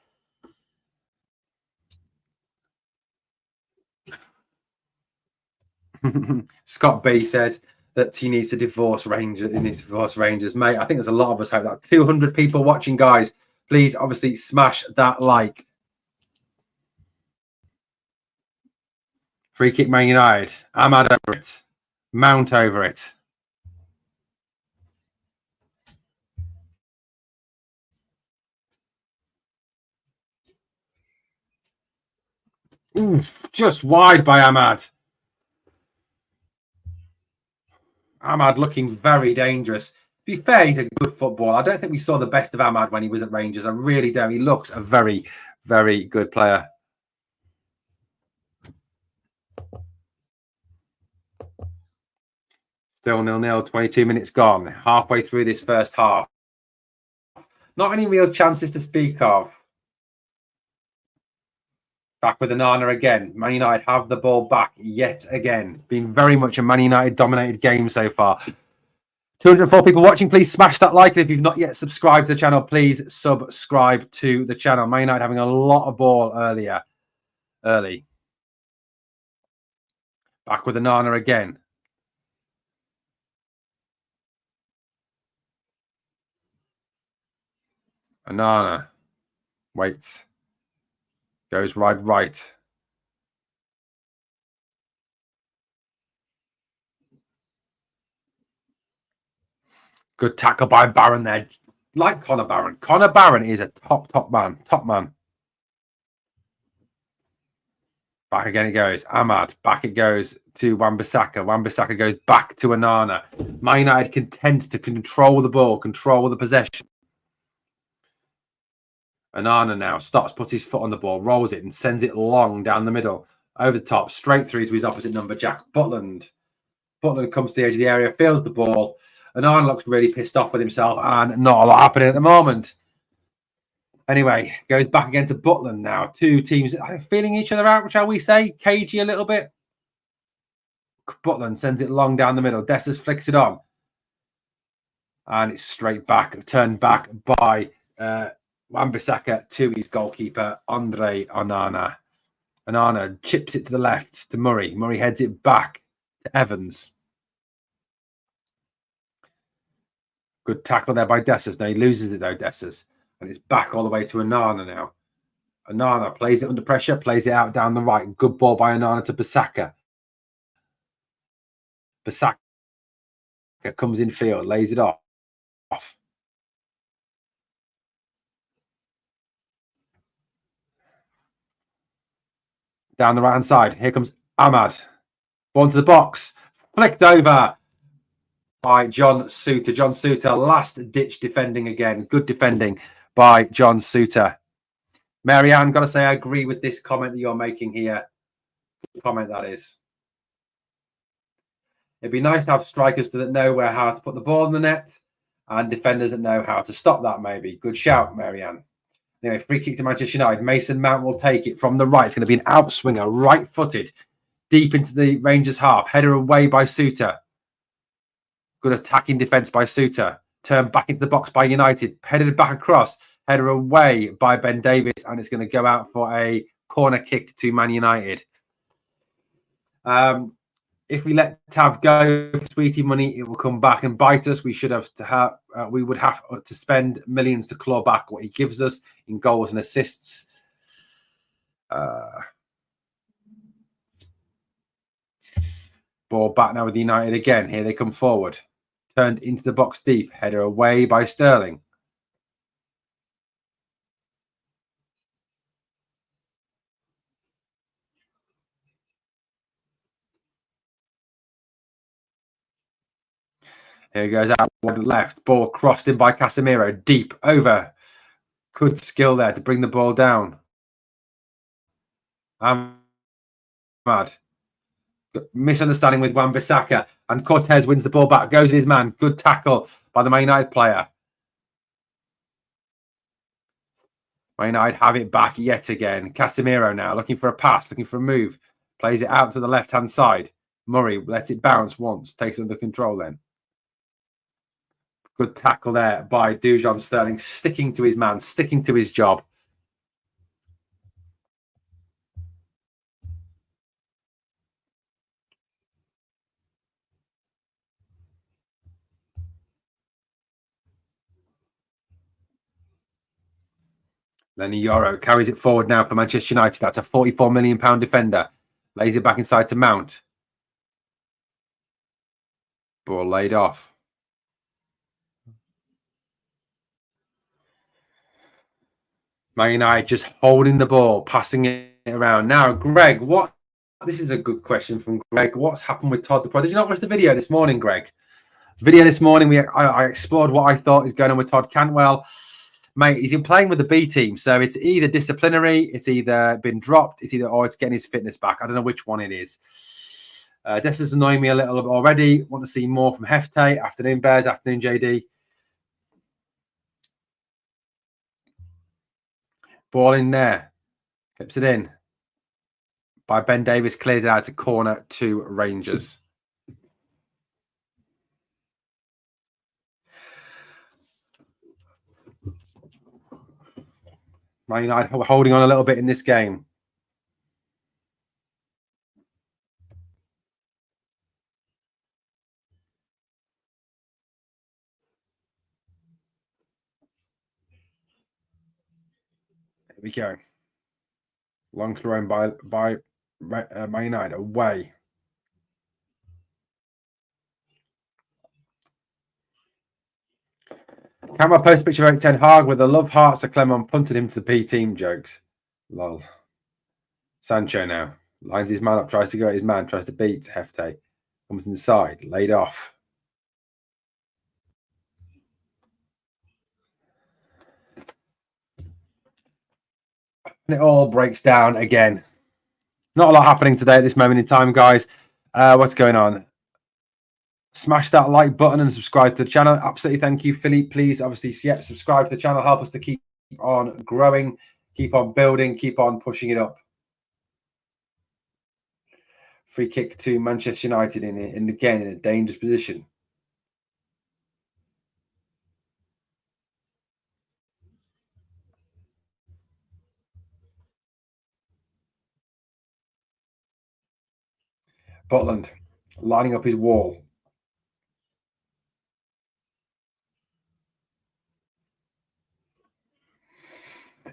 Scott B says that he needs to divorce Rangers. He needs to divorce Rangers, mate. I think there's a lot of us hope that. 200 people watching, guys. Please, obviously, smash that like. Free kick, Man United. Ahmad over it. Mount over it. Oof, just wide by Ahmad. Ahmad looking very dangerous. To be fair, he's a good footballer. I don't think we saw the best of Ahmad when he was at Rangers. I really don't. He looks a very, very good player. Still 0-0, 22 minutes gone. Halfway through this first half. Not any real chances to speak of. Back with Onana again. Man United have the ball back yet again. Been very much a Man United dominated game so far. 204 people watching. Please smash that like. If you've not yet subscribed to the channel, please subscribe to the channel. Man United having a lot of ball early. Back with Onana again. Onana waits. Goes right. Good tackle by Barron there. Like Connor Barron. Connor Barron is a top man. Top man. Back again it goes. Ahmad. Back it goes to Wan-Bissaka. Wan-Bissaka goes back to Onana. Man United content to control the ball, control the possession. Onana now stops, puts his foot on the ball, rolls it and sends it long down the middle, over the top, straight through to his opposite number, Jack Butland. Butland comes to the edge of the area, feels the ball. Onana looks really pissed off with himself and not a lot happening at the moment. Anyway, goes back again to Butland now. Two teams feeling each other out, shall we say? Cagey a little bit. Butland sends it long down the middle. Dessers flicks it on. And it's straight back, turned back by Wan-Bissaka to his goalkeeper, Andre Onana. Onana chips it to the left to Murray. Murray heads it back to Evans. Good tackle there by Dessers. No, he loses it though, Dessers. And it's back all the way to Onana now. Onana plays it under pressure, plays it out down the right. Good ball by Onana to Bissaka. Bissaka comes in field, lays it off. Down the right-hand side. Here comes Ahmad. Ball into the box. Flicked over by John Souttar. John Souttar, last-ditch defending again. Good defending by John Souttar. Marianne, got to say, I agree with this comment that you're making here. Good comment, that is. It'd be nice to have strikers that know how to put the ball in the net and defenders that know how to stop that, maybe. Good shout, Marianne. Anyway, free kick to Manchester United. Mason Mount will take it from the right. It's going to be an outswinger, right-footed, deep into the Rangers half. Header away by Souttar. Good attacking defence by Souttar. Turned back into the box by United. Headed back across. Header away by Ben Davies. And it's going to go out for a corner kick to Man United. If we let Tav go for Sweetie money, it will come back and bite us. We would have to spend millions to claw back what he gives us in goals and assists. Ball back now with United again. Here they come forward. Turned into the box deep. Header away by Sterling. Here goes out wide left. Ball crossed in by Casemiro. Deep over. Good skill there to bring the ball down. Ahmad. Misunderstanding with Wan-Bissaka. And Cortez wins the ball back. Goes with his man. Good tackle by the Man United player. Man United have it back yet again. Casemiro now looking for a pass, looking for a move. Plays it out to the left-hand side. Murray lets it bounce once. Takes it under control then. Good tackle there by Dujon Sterling. Sticking to his man. Sticking to his job. Lenny Yoro carries it forward now for Manchester United. That's a £44 million defender. Lays it back inside to Mount. Ball laid off. Man United just holding the ball, passing it around. Now, Greg, this is a good question from Greg. What's happened with Todd the Pro? Did you not watch the video this morning, Greg? Video this morning, I explored what I thought is going on with Todd Cantwell. Mate, he's been playing with the B team, so it's either disciplinary, it's either been dropped, or it's getting his fitness back. I don't know which one it is. This is annoying me a little bit already. Want to see more from Hefte. Afternoon, Bears. Afternoon, JD. Ball in there. Clips it in. By Ben Davies, clears it out to corner to Rangers. Man United holding on a little bit in this game. Here we go. Long thrown by Man United away. Camera post a picture of Ten Hag with the love hearts to Clement punted him to the B team jokes. Lol. Sancho now lines his man up, tries to go at his man, tries to beat Hefte. Comes inside, laid off. And it all breaks down again. Not a lot happening today at this moment in time, guys. What's going on? Smash that like button and subscribe to the channel. Absolutely. Thank you, Philippe. Please, obviously, subscribe to the channel. Help us to keep on growing, keep on building, keep on pushing it up. Free kick to Manchester United and again in a dangerous position. Butland lining up his wall.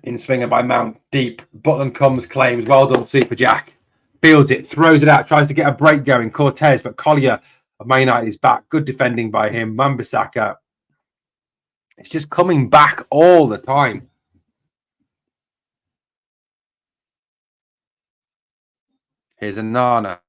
In swinger by Mount, deep. Butland comes, claims. Well done, Super Jack. Fields it, throws it out, tries to get a break going. Cortez, but Collier of Man United is back. Good defending by him. Wan-Bissaka. It's just coming back all the time. Here's a Nana.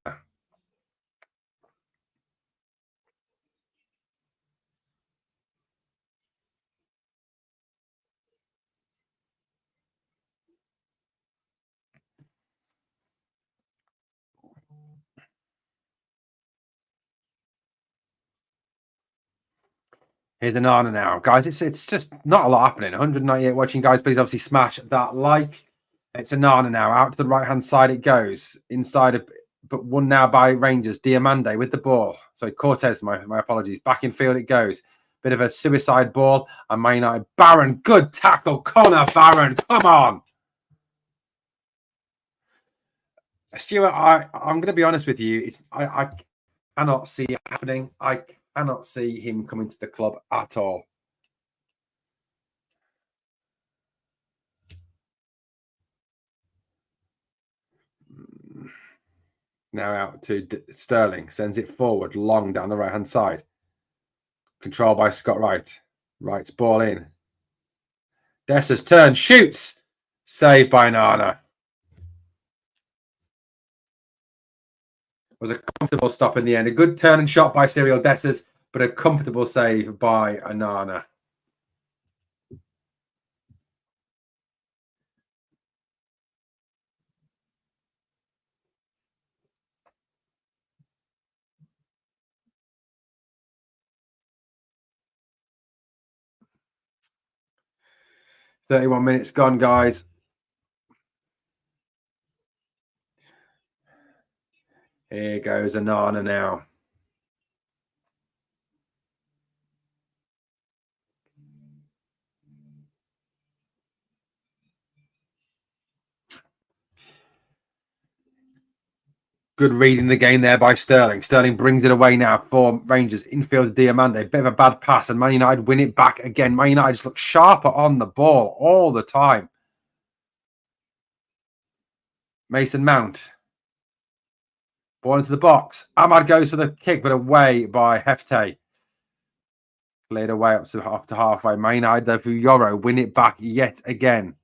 Here's a Nana now. Guys, it's just not a lot happening. 198 watching, guys. Please obviously smash that like. It's a Nana now. Out to the right-hand side it goes. Inside of, but won now by Rangers. Diamande with the ball. Sorry, Cortez, my apologies. Back in field it goes. Bit of a suicide ball. And Man United. Barron, good tackle. Connor Barron, come on. Stuart, I'm going to be honest with you. I cannot see it happening. I cannot see him coming to the club at all. Now out to Sterling. Sends it forward, long down the right-hand side. Controlled by Scott Wright. Wright's ball in. Dessa's turn, shoots. Saved by Nana. Was a comfortable stop in the end. A good turn and shot by Cyril Dessers, but a comfortable save by Anana. "31 minutes gone, guys." Here goes Anana now. Good reading the game there by Sterling. Sterling brings it away now for Rangers. Infield Diamande. Bit of a bad pass, and Man United win it back again. Man United just look sharper on the ball all the time. Mason Mount. Ball into the box. Ahmad goes for the kick, but away by Hefte. Cleared away up to halfway. Man United, though, for Yoro. Win it back yet again.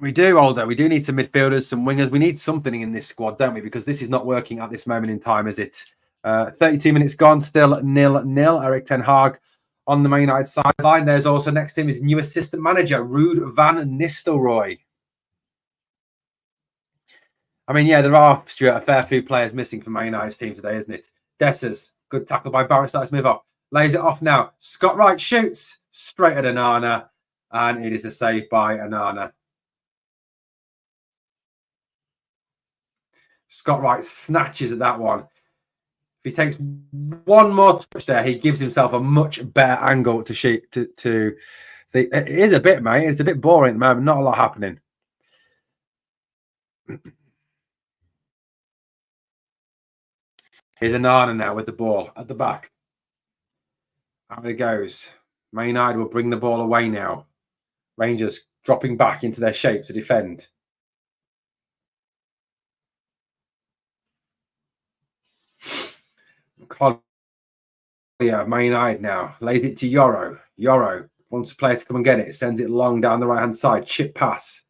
We do, Aldo. We do need some midfielders, some wingers. We need something in this squad, don't we? Because this is not working at this moment in time, is it? 32 minutes gone, still 0-0. Eric Ten Hag on the Man United sideline. There's also next to him his new assistant manager, Ruud van Nistelrooy. I mean, yeah, there are, Stuart, a fair few players missing from Man United's team today, isn't it? Dessers, good tackle by Barron, starts to move off. Lays it off now. Scott Wright shoots straight at Anana, and it is a save by Anana. Scott Wright snatches at that one. If he takes one more touch there, he gives himself a much better angle to shoot. To it is a bit, mate. It's a bit boring at the moment. Not a lot happening. Here's Anana now with the ball at the back. Out it goes. Man United will bring the ball away now. Rangers dropping back into their shape to defend. Collier, Man United now. Lays it to Yoro. Yoro wants a player to come and get it. Sends it long down the right-hand side. Chip pass.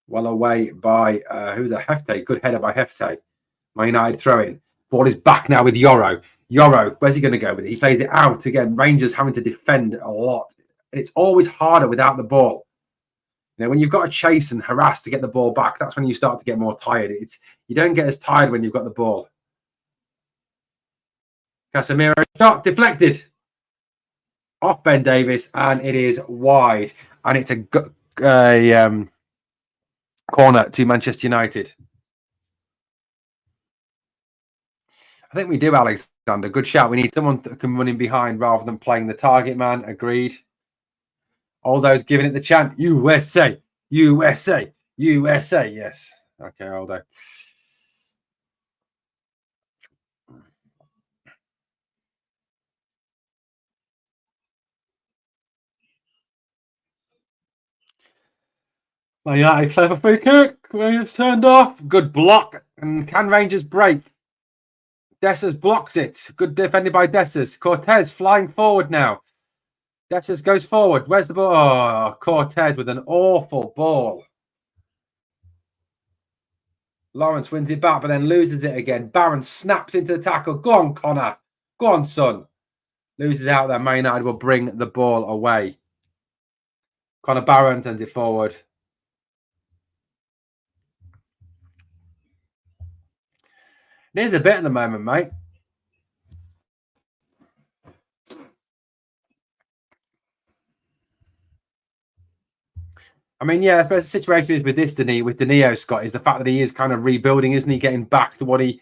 Well away by, who's a Hefte? Good header by Hefte. Man United throwing. Ball is back now with Yoro. Yoro, where's he going to go with it? He plays it out again. Rangers having to defend a lot. And it's always harder without the ball. You know, when you've got to chase and harass to get the ball back, that's when you start to get more tired. You don't get as tired when you've got the ball. Casemiro shot deflected off Ben Davis, and it is wide. And it's a corner to Manchester United. I think we do, Alexander. Good shout. We need someone that can run in behind rather than playing the target man. Agreed. Aldo's giving it the chant. USA. USA. USA. Yes. Okay, all day. Man United clever free kick. Rangers turned off. Good block. And can Rangers break? Dessers blocks it. Good defended by Dessers. Cortez flying forward now. Dessers goes forward. Where's the ball? Oh, Cortez with an awful ball. Lawrence wins it back, but then loses it again. Barron snaps into the tackle. Go on, Connor. Go on, son. Loses out there. Man United will bring the ball away. Connor Barron sends it forward. There's a bit at the moment, mate. I mean, yeah, the situation is with this Danilo, Scott, is the fact that he is kind of rebuilding, isn't he? Getting back to what he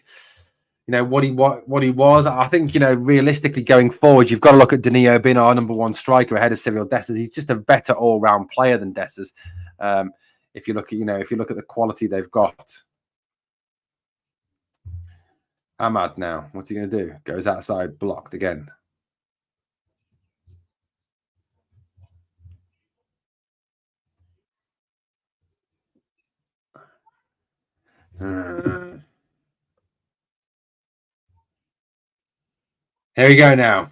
was. I think, realistically going forward, you've got to look at Danilo being our number one striker ahead of Cyril Dessers. He's just a better all-round player than Dessers. If you look at the quality they've got. Ahmad now, what's he going to do? Goes outside, blocked again. Here we go now.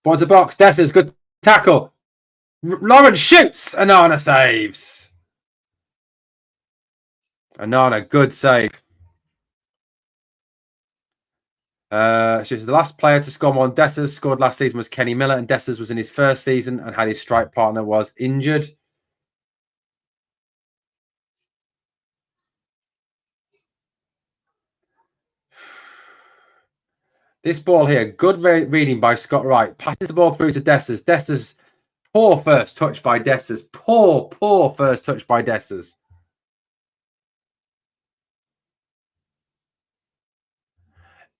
Point to box. Dessers, good tackle. Lawrence shoots. Anana saves. Anana, good save. She's the last player to score more than Dessers. Scored last season was Kenny Miller, and Dessers was in his first season and had his strike partner was injured. This ball here, good reading by Scott Wright. Passes the ball through to Dessers. Dessers, poor first touch by Dessers. Poor first touch by Dessers.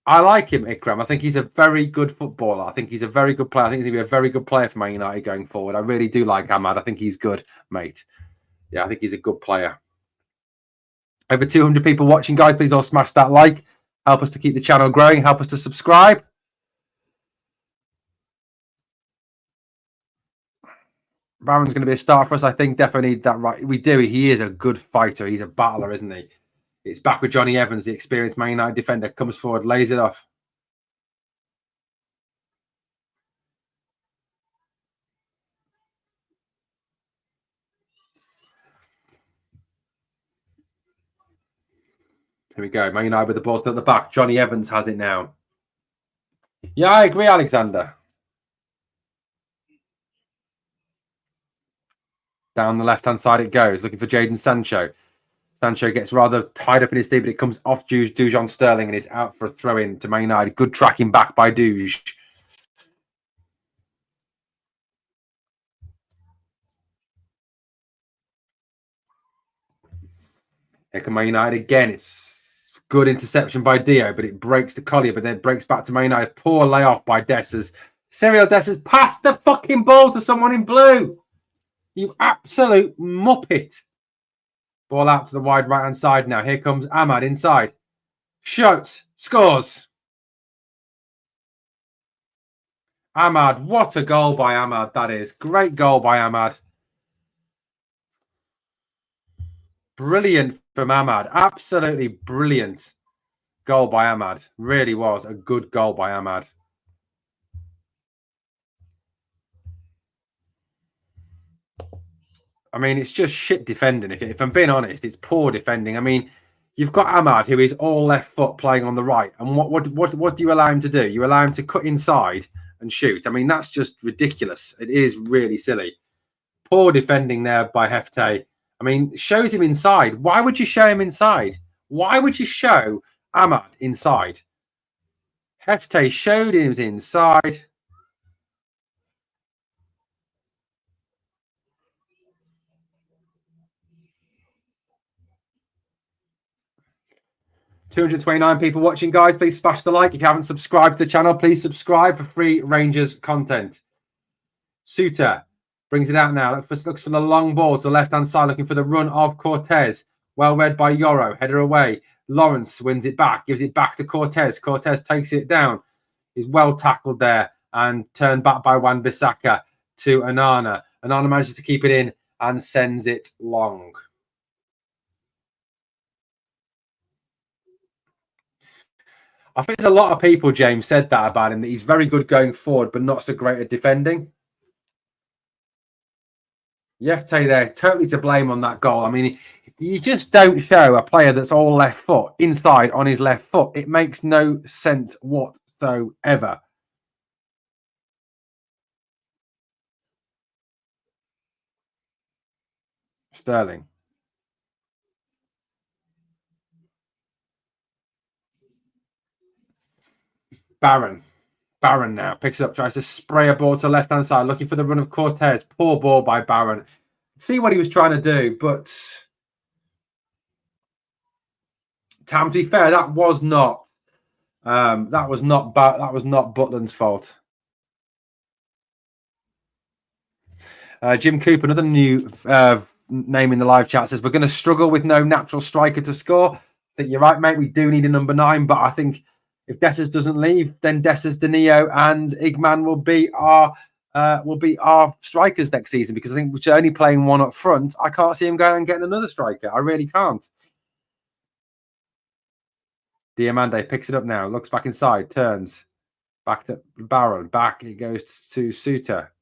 I like him, Ikram. I think he's a very good footballer. I think he's a very good player. I think he's going to be a very good player for Man United going forward. I really do like Ahmad. I think he's good, mate. Yeah, I think he's a good player. Over 200 people watching, guys. Please all smash that like. Help us to keep the channel growing. Help us to subscribe. Barron's going to be a star for us. I think definitely need that right. We do. He is a good fighter. He's a battler, isn't he? It's back with Johnny Evans, the experienced Man United defender. Comes forward, lays it off. Here we go. Man United with the ball still at the back. Johnny Evans has it now. Yeah, I agree, Alexander. Down the left-hand side it goes. Looking for Jadon Sancho. Sancho gets rather tied up in his knee, but it comes off Dujon Sterling and is out for a throw-in to Man United. Good tracking back by Duj. Here come Man United again. It's good interception by Dio, but it breaks to Collier, but then it breaks back to Man United. Poor layoff by Dessers. Cyril Dessers, pass the fucking ball to someone in blue. You absolute muppet. Ball out to the wide right-hand side now. Here comes Ahmad inside. Shoots. Scores. Ahmad. What a goal by Ahmad that is. Great goal by Ahmad. Brilliant from Ahmad. Absolutely brilliant goal by Ahmad. Really was a good goal by Ahmad. I mean, it's just shit defending. If I'm being honest, it's poor defending. I mean, you've got Ahmad, who is all left foot playing on the right. And what do you allow him to do? You allow him to cut inside and shoot. I mean, that's just ridiculous. It is really silly. Poor defending there by Hefte. I mean, shows him inside. Why would you show him inside? Why would you show Ahmad inside? Hefte showed him inside. $229 people watching, guys. Please smash the like. If you haven't subscribed to the channel, please subscribe for free Rangers content. Suter Brings it out now. Looks for the long ball to the left-hand side, looking for the run of Cortez. Well read by Yoro. Header away. Lawrence wins it back, gives it back to Cortez. Cortez takes it down. He's well tackled there and turned back by Wan-Bissaka to Onana. Onana manages to keep it in and sends it long. I think there's a lot of people, James, said that about him, that he's very good going forward, but not so great at defending. Yefte there, totally to blame on that goal. I mean, you just don't show a player that's all left foot inside on his left foot. It makes no sense whatsoever. Sterling. Barron now picks it up, tries to spray a ball to the left-hand side, looking for the run of Cortez. Poor ball by Barron. See what he was trying to do, but Tam, to be fair, that was not Butland's fault. Jim Cooper, another new name in the live chat, says we're going to struggle with no natural striker to score. I think you're right, mate. We do need a number 9, but I think if Dessers doesn't leave, then Dessers, Danilo, and Igman will be our strikers next season, because I think we're only playing one up front. I can't see him going and getting another striker. I really can't. Diamande picks it up now, looks back inside, turns back to Barron. Back it goes to Suter.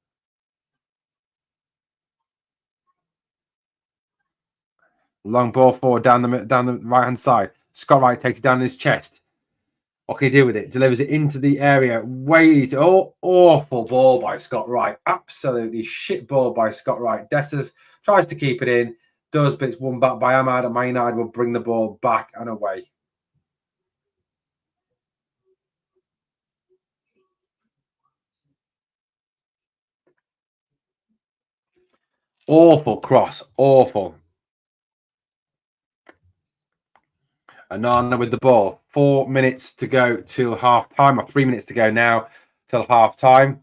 Long ball forward down the right hand side. Scott Wright takes it down in his chest. What can he do with it? Delivers it into the area. Awful ball by Scott Wright. Absolutely shit ball by Scott Wright. Dessers tries to keep it in, does, but it's won back by Ahmad, and Man United will bring the ball back and away. Awful cross. Awful. Onana with the ball. 4 minutes to go till half time, or 3 minutes to go now till half time.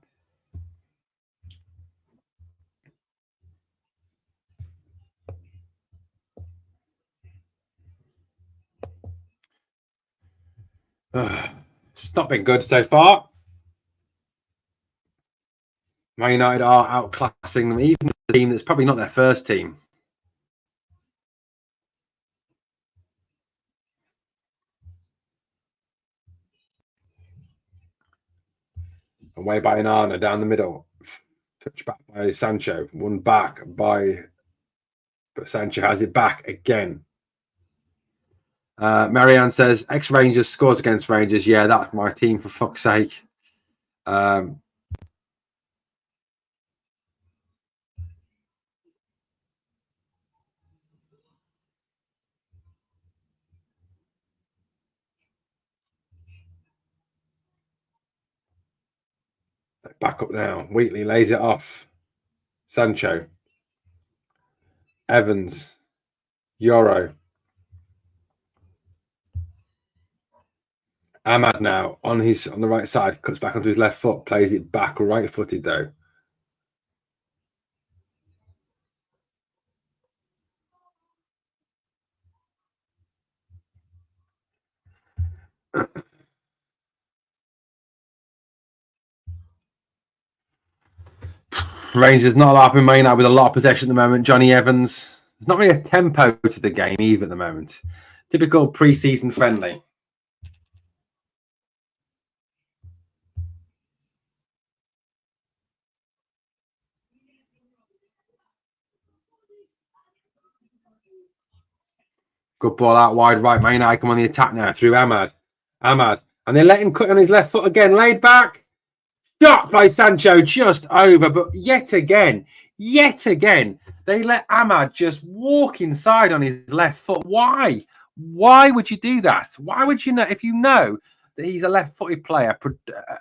It's not been good so far. Man United are outclassing them, even the team that's probably not their first team. Away by Onana, down the middle. Touch back by Sancho. Won back by... But Sancho has it back again. Marianne says, ex-Rangers scores against Rangers. Yeah, that's my team, for fuck's sake. Back up now. Wheatley lays it off. Sancho. Evans. Yoro. Ahmad now on the right side, cuts back onto his left foot, plays it back right-footed though. Rangers not allowing Man United with a lot of possession at the moment. Johnny Evans. There's not really a tempo to the game either at the moment. Typical pre-season friendly. Good ball out wide right. Man United come on the attack now through Ahmad. And they let him cut on his left foot again. Laid back. Shot by Sancho just over. But yet again, they let Ahmad just walk inside on his left foot. Why? Why would you do that? Why would you know, if you know that he's a left-footed player,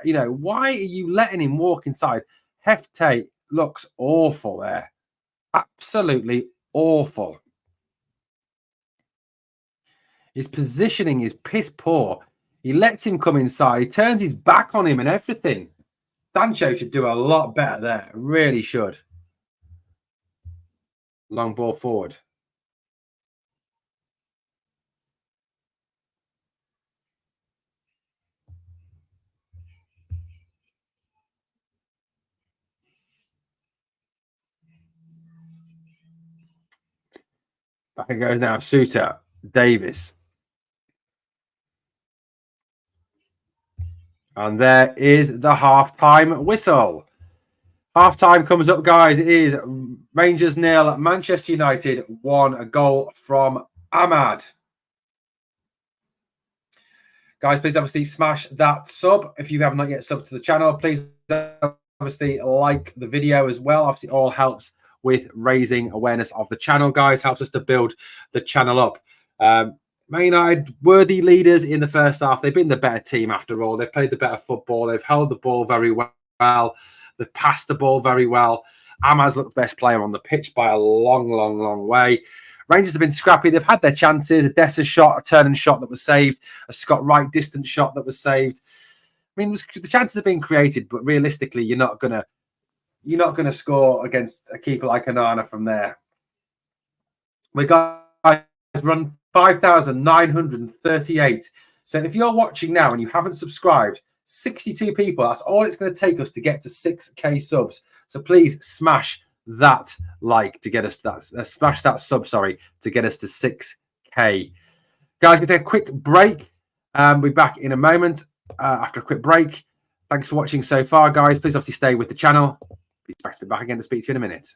why are you letting him walk inside? Hefte looks awful there. Absolutely awful. His positioning is piss poor. He lets him come inside. He turns his back on him and everything. Sancho should do a lot better there. Really should. Long ball forward. Back it goes now. Suter. Davis. And there is the half-time whistle. Half-time comes up, guys. It is Rangers 0, Manchester United 1. A goal from Ahmad. Guys, please obviously smash that sub. If you have not yet subbed to the channel, please obviously like the video as well. Obviously, all helps with raising awareness of the channel, guys. Helps us to build the channel up. Man United were the leaders in the first half. They've been the better team after all. They've played the better football. They've held the ball very well. They've passed the ball very well. Ahmad's looked the best player on the pitch by a long way. Rangers have been scrappy. They've had their chances. A Dessa shot, a turn and shot that was saved. A Scott Wright distant shot that was saved. I mean, the chances have been created, but realistically, you're not gonna score against a keeper like Anana from there. We guys run 5,938. So if you're watching now and you haven't subscribed, 62 people. That's all it's going to take us to get to 6K subs. So please smash that like to get us that. Smash that sub, sorry, to get us to 6K. Guys, we'll take a quick break. We'll be back in a moment after a quick break. Thanks for watching so far, guys. Please obviously stay with the channel. Be back again to speak to you in a minute.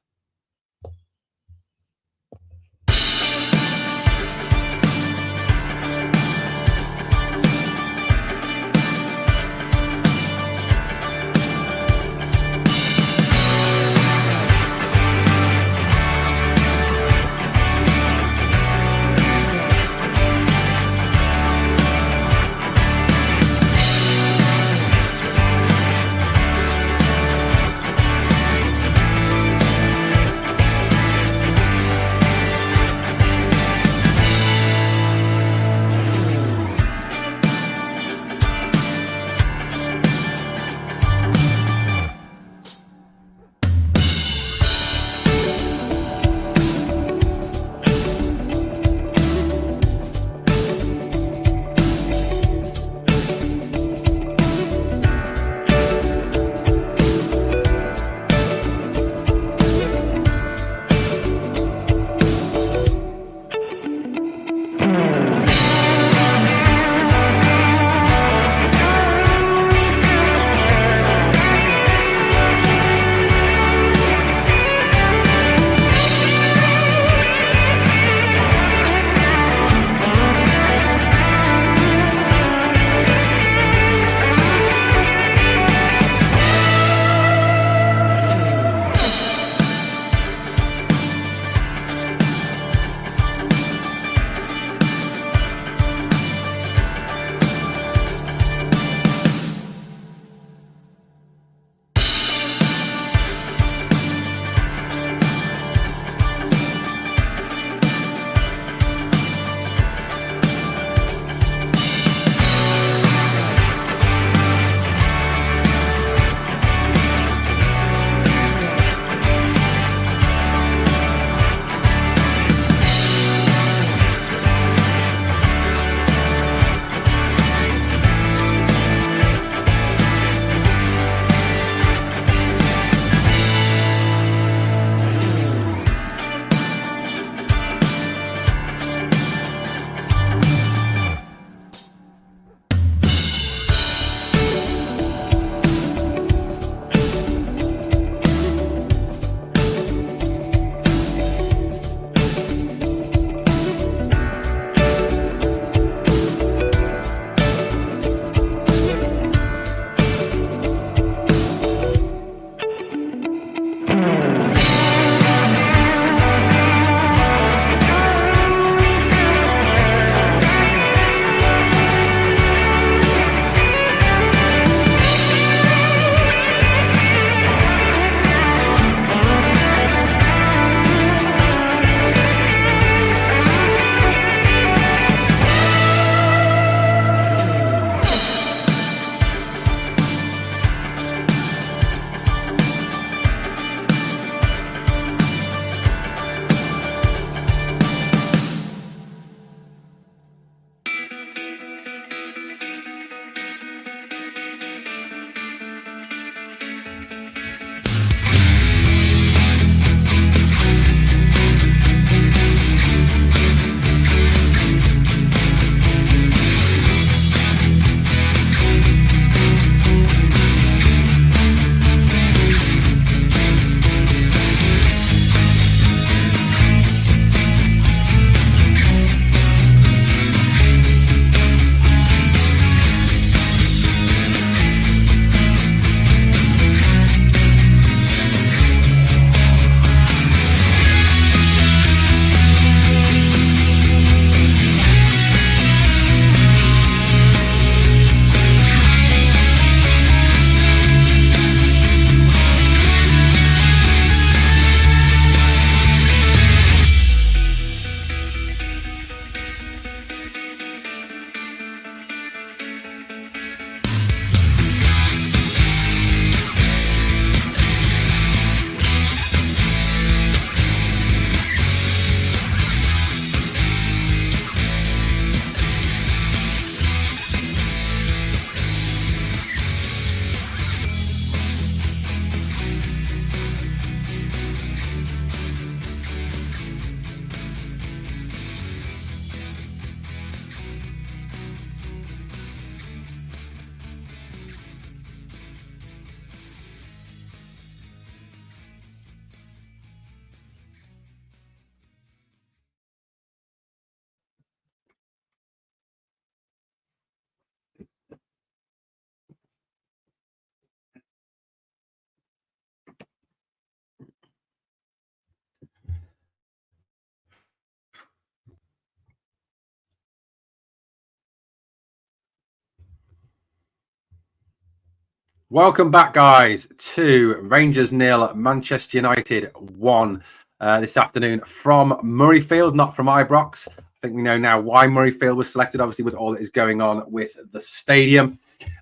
Welcome back, guys, to Rangers 0, Manchester United 1 this afternoon from Murrayfield, not from Ibrox. I think we know now why Murrayfield was selected, obviously, with all that is going on with the stadium.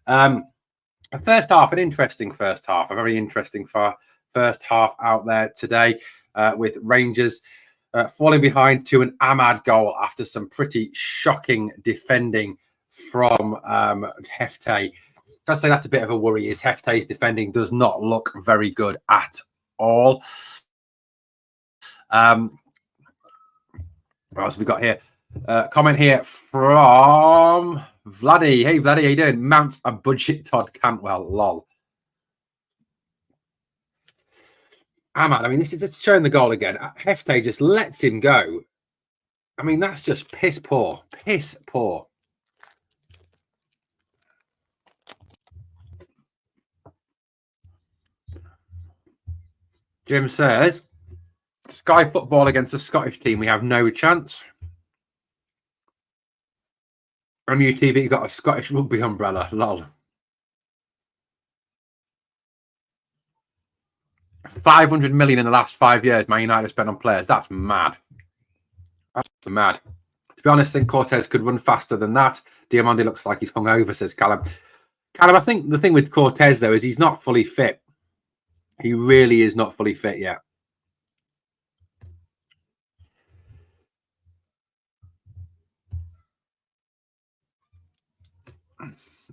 First half, an interesting first half, a very interesting first half out there today with Rangers falling behind to an Ahmad goal after some pretty shocking defending from Hefte. I'd say that's a bit of a worry. Is Hefte's defending does not look very good at all. What else have we got here? Comment here from Vladdy. Hey, Vladdy, how you doing? Mount a budget Todd Cantwell. Lol. Ahmad, I mean, this is just showing the goal again. Hefte just lets him go. I mean, that's just piss poor. Piss poor. Jim says, Sky Football against a Scottish team, we have no chance. On UTV, got a Scottish rugby umbrella. Lol. 500 million in the last 5 years Man United have spent on players. That's mad. That's mad. To be honest, I think Cortez could run faster than that. Diamandi looks like he's hungover, says Callum. Callum, I think the thing with Cortez, though, is he's not fully fit. He really is not fully fit yet.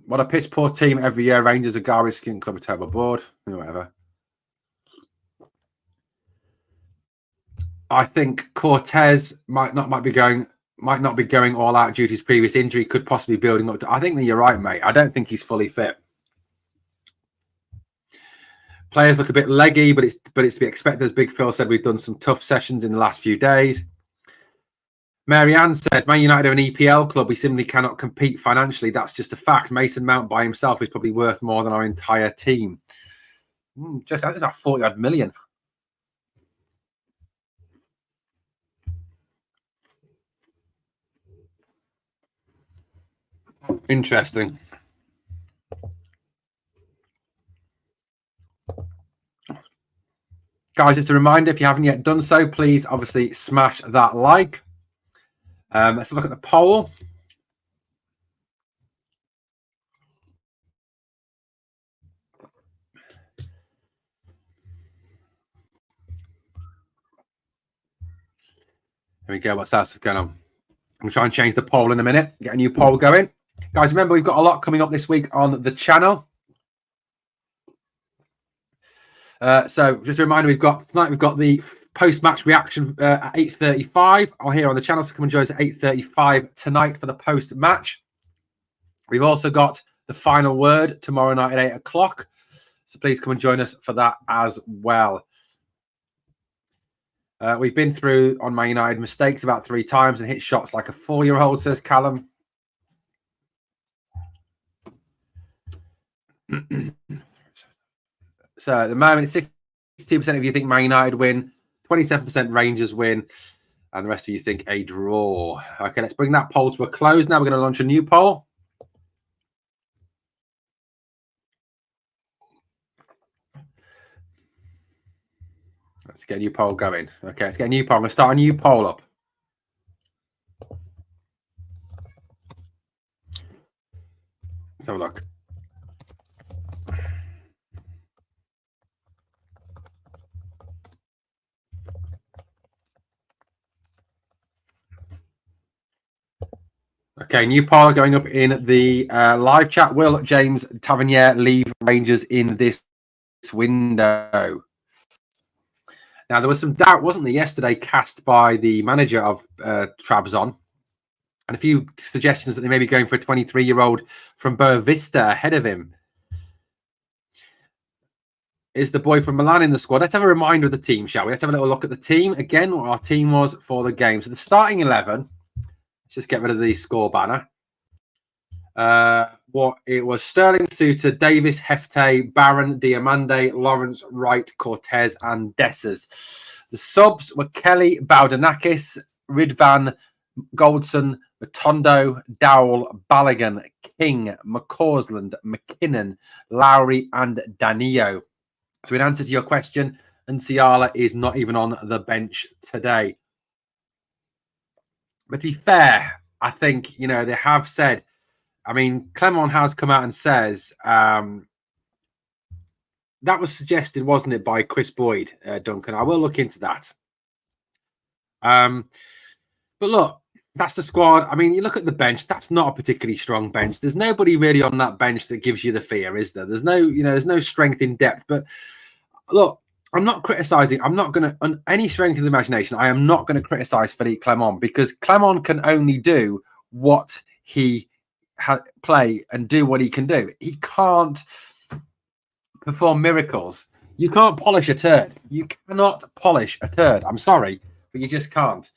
What a piss poor team every year. Rangers, a garbage skin club, a terrible board. Whatever. I think Cortez might not be going all out due to his previous injury. Could possibly be building up. I think that you're right, mate. I don't think he's fully fit. Players look a bit leggy, but it's to be expected. As Big Phil said, we've done some tough sessions in the last few days. Marianne says, Man United are an EPL club. We simply cannot compete financially. That's just a fact. Mason Mount by himself is probably worth more than our entire team. Just that's about 40-odd million. Interesting. Guys, just a reminder, if you haven't yet done so, please obviously smash that like. Let's look at the poll. Here we go. What's else going on? I'm going to try and change the poll in a minute. Get a new poll going. Guys, remember, we've got a lot coming up this week on the channel. So just a reminder, tonight we've got the post-match reaction at 8:35 here on the channel. So come and join us at 8:35 tonight for the post-match. We've also got the final word tomorrow night at 8 o'clock. So please come and join us for that as well. We've been through on Man United mistakes about 3 times and hit shots like a 4-year-old, says Callum. So at the moment, 62% of you think Man United win, 27% Rangers win, and the rest of you think a draw. Okay, let's bring that poll to a close. Now we're going to launch a new poll. Let's get a new poll going. Okay, let's get a new poll. I'm going to start a new poll up. Let's have a look. Okay, new poll going up in the live chat. Will James Tavernier leave Rangers in this window? Now, there was some doubt, wasn't there, yesterday cast by the manager of Trabzon, and a few suggestions that they may be going for a 23-year-old from Boa Vista ahead of him. Is the boy from Milan in the squad? Let's have a reminder of the team, shall we? Let's have a little look at the team. Again, what our team was for the game. So the starting 11... Let's just get rid of the score banner. It was Sterling, Suter, Davis, Hefte, Barron, Diamande, Lawrence, Wright, Cortez, and Dessers. The subs were Kelly, Baudanakis, Ridvan, Goldson, Matondo, Dowell, Balogun, King, McCausland, McKinnon, Lowry, and Danilo. So in answer to your question, Nsiala is not even on the bench today. But to be fair, I think, you know, they have said, I mean, Clement has come out and says, that was suggested, wasn't it, by Chris Boyd, Duncan? I will look into that. But look, that's the squad. I mean, you look at the bench, that's not a particularly strong bench. There's nobody really on that bench that gives you the fear, is there? There's no, you know, there's no strength in depth. But look, I'm not criticizing. I'm not going to, on any strength of the imagination, I am not going to criticize Philippe Clement, because Clement can only do what he play and do what he can do. He can't perform miracles. You can't polish a turd. You cannot polish a turd. I'm sorry, but you just can't.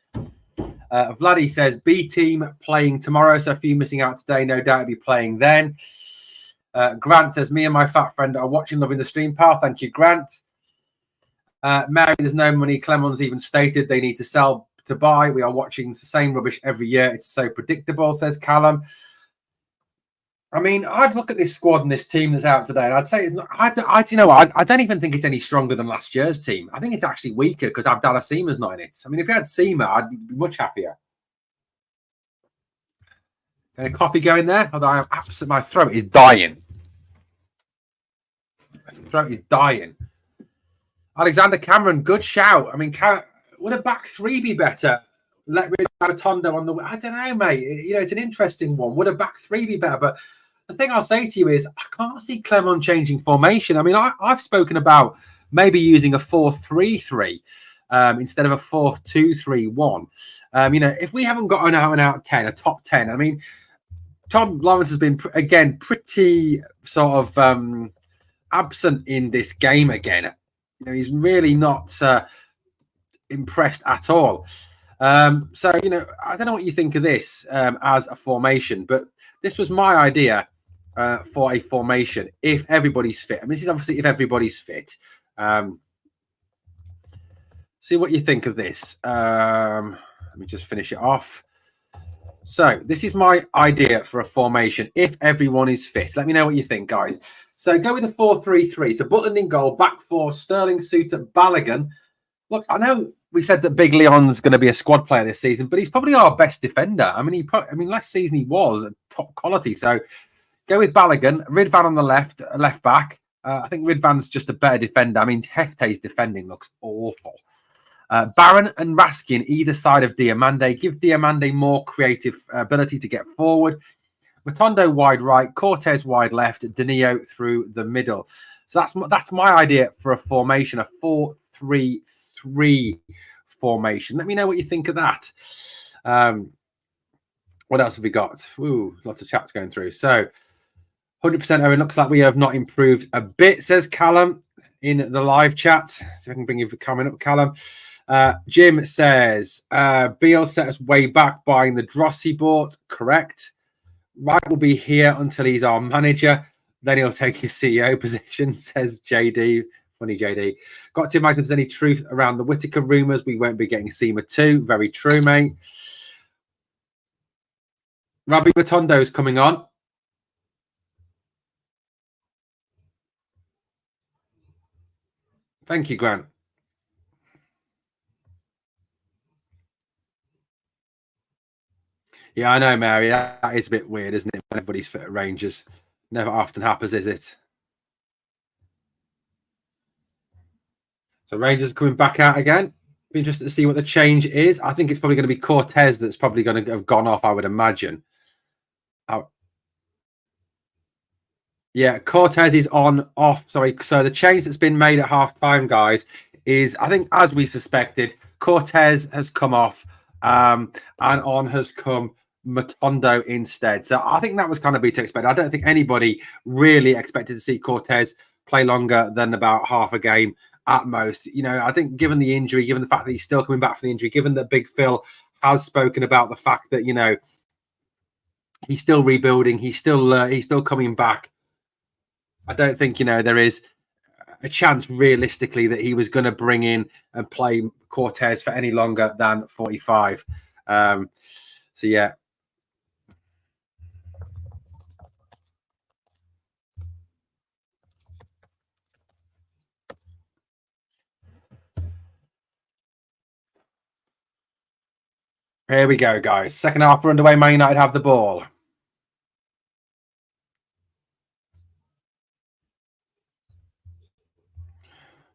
Vladdy says B team playing tomorrow, so a few missing out today. No doubt he'll be playing then. Grant says, me and my fat friend are watching, loving the stream, pal. Thank you, Grant. Mary, there's no money. Clement's even stated they need to sell to buy. We are watching the same rubbish every year. It's so predictable, says Callum. I mean, I'd look at this squad and this team that's out today, and I'd say it's not. You know what? I don't even think it's any stronger than last year's team. I think it's actually weaker because Abdallah Seema's not in it. I mean, if we had Seema, I'd be much happier. Got a coffee going there? Although I am absolutely, my throat is dying. My throat is dying. Alexander Cameron, good shout. I mean, would a back three be better? Let rid of Tondo on the. I don't know, mate. You know, it's an interesting one. Would a back three be better? But the thing I'll say to you is, I can't see Clement changing formation. I mean, I've spoken about maybe using a 4-3-3 instead of a 4-2-3-1. You know, if we haven't got an out-and-out 10, a top 10, I mean, Tom Lawrence has been, again, pretty sort of absent in this game again. You know, he's really not impressed at all. So, you know, I don't know what you think of this as a formation, but this was my idea for a formation if everybody's fit. I mean, this is obviously if everybody's fit. See what you think of this. Let me just finish it off. So this is my idea for a formation if everyone is fit. Let me know what you think, guys. So go with a 4-3-3. So Butland in goal, back four, Sterling, Suter, Balogun. Look, I know we said that Big Leon's going to be a squad player this season, but he's probably our best defender. I mean, last season he was at top quality. So go with Balogun, Ridvan on the left back. I think Ridvan's just a better defender. I mean, Hefte's defending looks awful. Barron and Raskin either side of Diamande. Give Diamande more creative ability to get forward. Matondo wide right, Cortez wide left, Danilo through the middle. So that's my idea for a formation, a 4-3-3 formation. Let me know what you think of that. What else have we got? Ooh, lots of chats going through. So 100% Owen, looks like we have not improved a bit, says Callum in the live chat. See if I can bring you coming up, Callum. Jim says, Beal set us way back buying the dross he bought. Correct. Wright will be here until he's our manager. Then he'll take his CEO position, says JD. Funny JD. Got to imagine if there's any truth around the Whittaker rumours. We won't be getting Seema too. Very true, mate. Rabbi Matondo's coming on. Thank you, Grant. Yeah, I know, Mary. That is a bit weird, isn't it? When everybody's fit at Rangers. Never often happens, is it? So Rangers coming back out again. Be interested to see what the change is. I think it's probably going to be Cortez that's probably going to have gone off, I would imagine. Yeah, Cortez is off. Sorry. So the change that's been made at half-time, guys, is, I think, as we suspected, Cortez has come off and on has come Matondo instead. So I think that was kind of be to expect. I don't think anybody really expected to see Cortez play longer than about half a game at most. You know, I think given the injury, given the fact that he's still coming back from the injury, given that Big Phil has spoken about the fact that, you know, he's still rebuilding, he's still coming back. I don't think, you know, there is a chance realistically that he was going to bring in and play Cortez for any longer than 45. So, yeah. Here we go, guys. Second half, we're underway. Man United have the ball.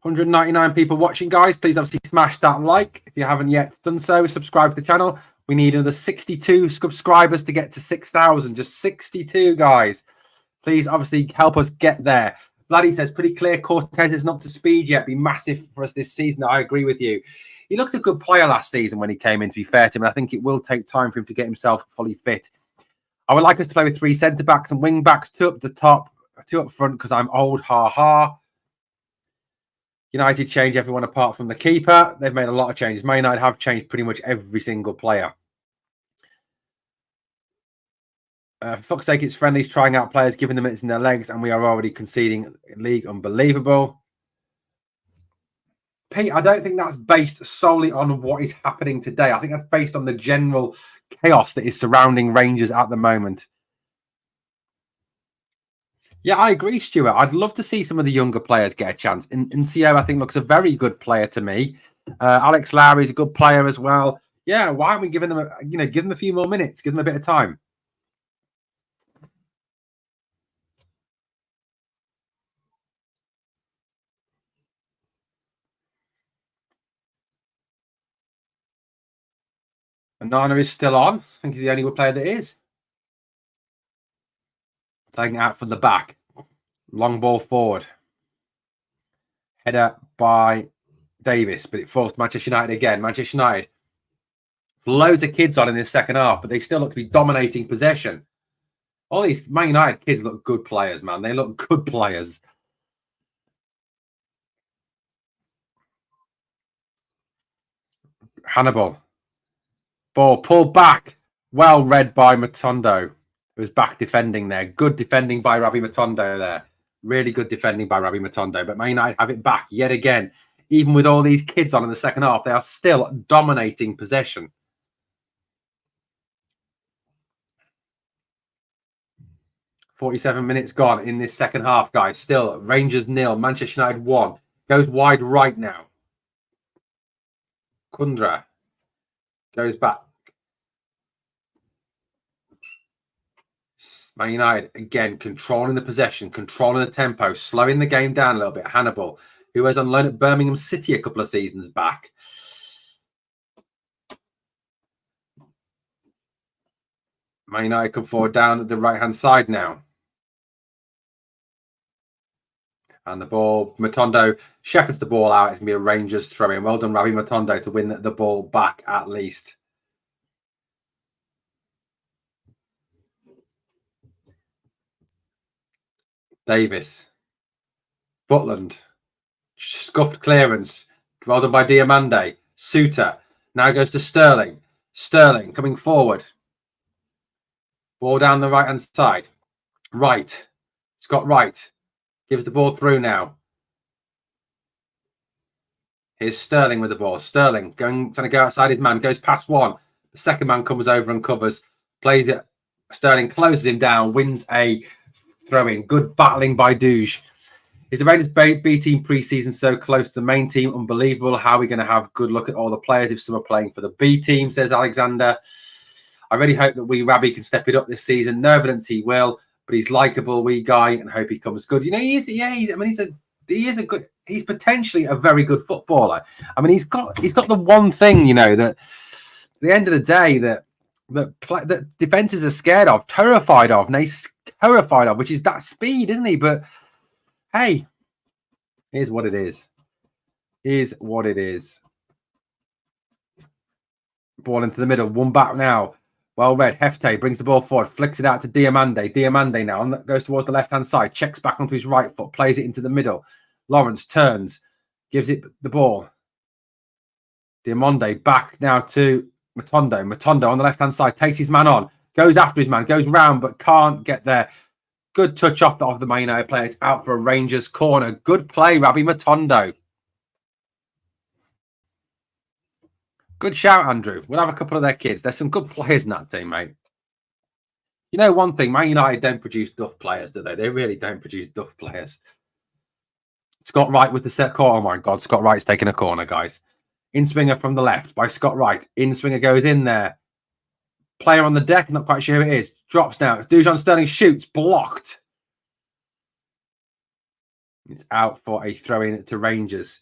$199 people watching, guys. Please obviously smash that like if you haven't yet done so. Subscribe to the channel. We need another 62 subscribers to get to 6,000. Just 62, guys. Please obviously help us get there. Vladdy says, pretty clear Cortez is not up to speed yet. Be massive for us this season. I agree with you. He looked a good player last season when he came in, to be fair to him. And I think it will take time for him to get himself fully fit. I would like us to play with 3 centre-backs and wing-backs, 2 up the top, 2 up front because I'm old, ha-ha. United change everyone apart from the keeper. They've made a lot of changes. Man United have changed pretty much every single player. For fuck's sake, it's friendlies, trying out players, giving them minutes in their legs, and we are already conceding league. Unbelievable. Pete, I don't think that's based solely on what is happening today. I think that's based on the general chaos that is surrounding Rangers at the moment. Yeah, I agree, Stuart. I'd love to see some of the younger players get a chance. Ncio, I think, looks a very good player to me. Alex Lowry is a good player as well. Yeah, why aren't we giving them, give them a few more minutes, give them a bit of time? And Nana is still on. I think he's the only player that is. Playing out from the back. Long ball forward. Header by Davis, but it falls to Manchester United again. Manchester United. Loads of kids on in this second half, but they still look to be dominating possession. All these Man United kids look good players, man. They look good players. Hannibal. Ball pulled back. Well read by Matondo. Who was back defending there. Good defending by Rabbi Matondo there. Really good defending by Rabbi Matondo. But Man United have it back yet again. Even with all these kids on in the second half, they are still dominating possession. .47 minutes gone in this second half, guys. Still, Rangers 0, Manchester United 1. Goes wide right now. Kundra goes back. Man United, again, controlling the possession, controlling the tempo, slowing the game down a little bit. Hannibal, who was on loan at Birmingham City a couple of seasons back. Man United come forward down at the right-hand side now. And the ball, Matondo shepherds the ball out. It's going to be a Rangers throw-in. Well done, Rabbi Matondo, to win the ball back at least. Davis. Butland. Scuffed clearance. Well done by Diamande. Suter. Now goes to Sterling. Sterling coming forward. Ball down the right-hand side. Wright. Scott Wright. Gives the ball through now. Here's Sterling with the ball. Sterling trying to go outside his man. Goes past one. The second man comes over and covers. Plays it. Sterling closes him down. Wins a throw-in. Good battling by Douge. Is the Rangers B team pre-season so close to the main team? Unbelievable. How are we going to have a good look at all the players if some are playing for the B team, says Alexander. I really hope that Rabbi can step it up this season. No evidence he will. But he's likable, wee guy, and hope he comes good. He is. Yeah, he's potentially a very good footballer. I mean, he's got the one thing, that at the end of the day that defenses are scared of, terrified of, and he's terrified of, which is that speed, isn't he? But hey, here's what it is. Here's what it is. Ball into the middle, one back now. Well read. Hefte brings the ball forward, flicks it out to Diamande. Diamande now goes towards the left-hand side, checks back onto his right foot, plays it into the middle. Lawrence turns, gives it the ball. Diamande back now to Matondo. Matondo on the left-hand side, takes his man on, goes after his man, goes round, but can't get there. Good touch off the Man United player. It's out for a Rangers corner. Good play, Rabbi Matondo. Good shout, Andrew. We'll have a couple of their kids. There's some good players in that team, mate. You know one thing, Man United don't produce duff players, do they? They really don't produce duff players. Scott Wright with the set corner. Oh, my God. Scott Wright's taking a corner, guys. In-swinger from the left by Scott Wright. In-swinger goes in there. Player on the deck, not quite sure who it is. Drops now. Dujon Sterling shoots, blocked. It's out for a throw-in to Rangers.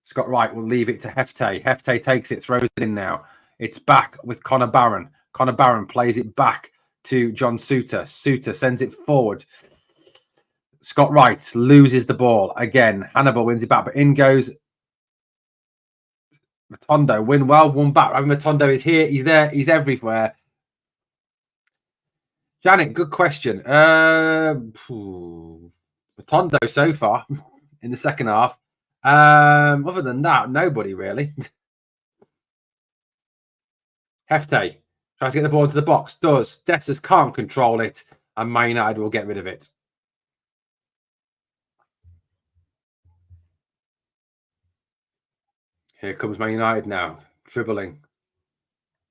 Scott Wright will leave it to Hefte. Hefte takes it, throws it in now. It's back with Connor Barron. Connor Barron plays it back to John Suter. Suter sends it forward. Scott Wright loses the ball again. Hannibal wins it back, but in goes Matondo. Win well, one back. I mean, Matondo is here. He's there. He's everywhere. Janet, good question. Matondo so far in the second half. Other than that, nobody really. Hefte tries to get the ball into the box. Does. Dessers can't control it. And Man United will get rid of it. Here comes Man United now. Dribbling.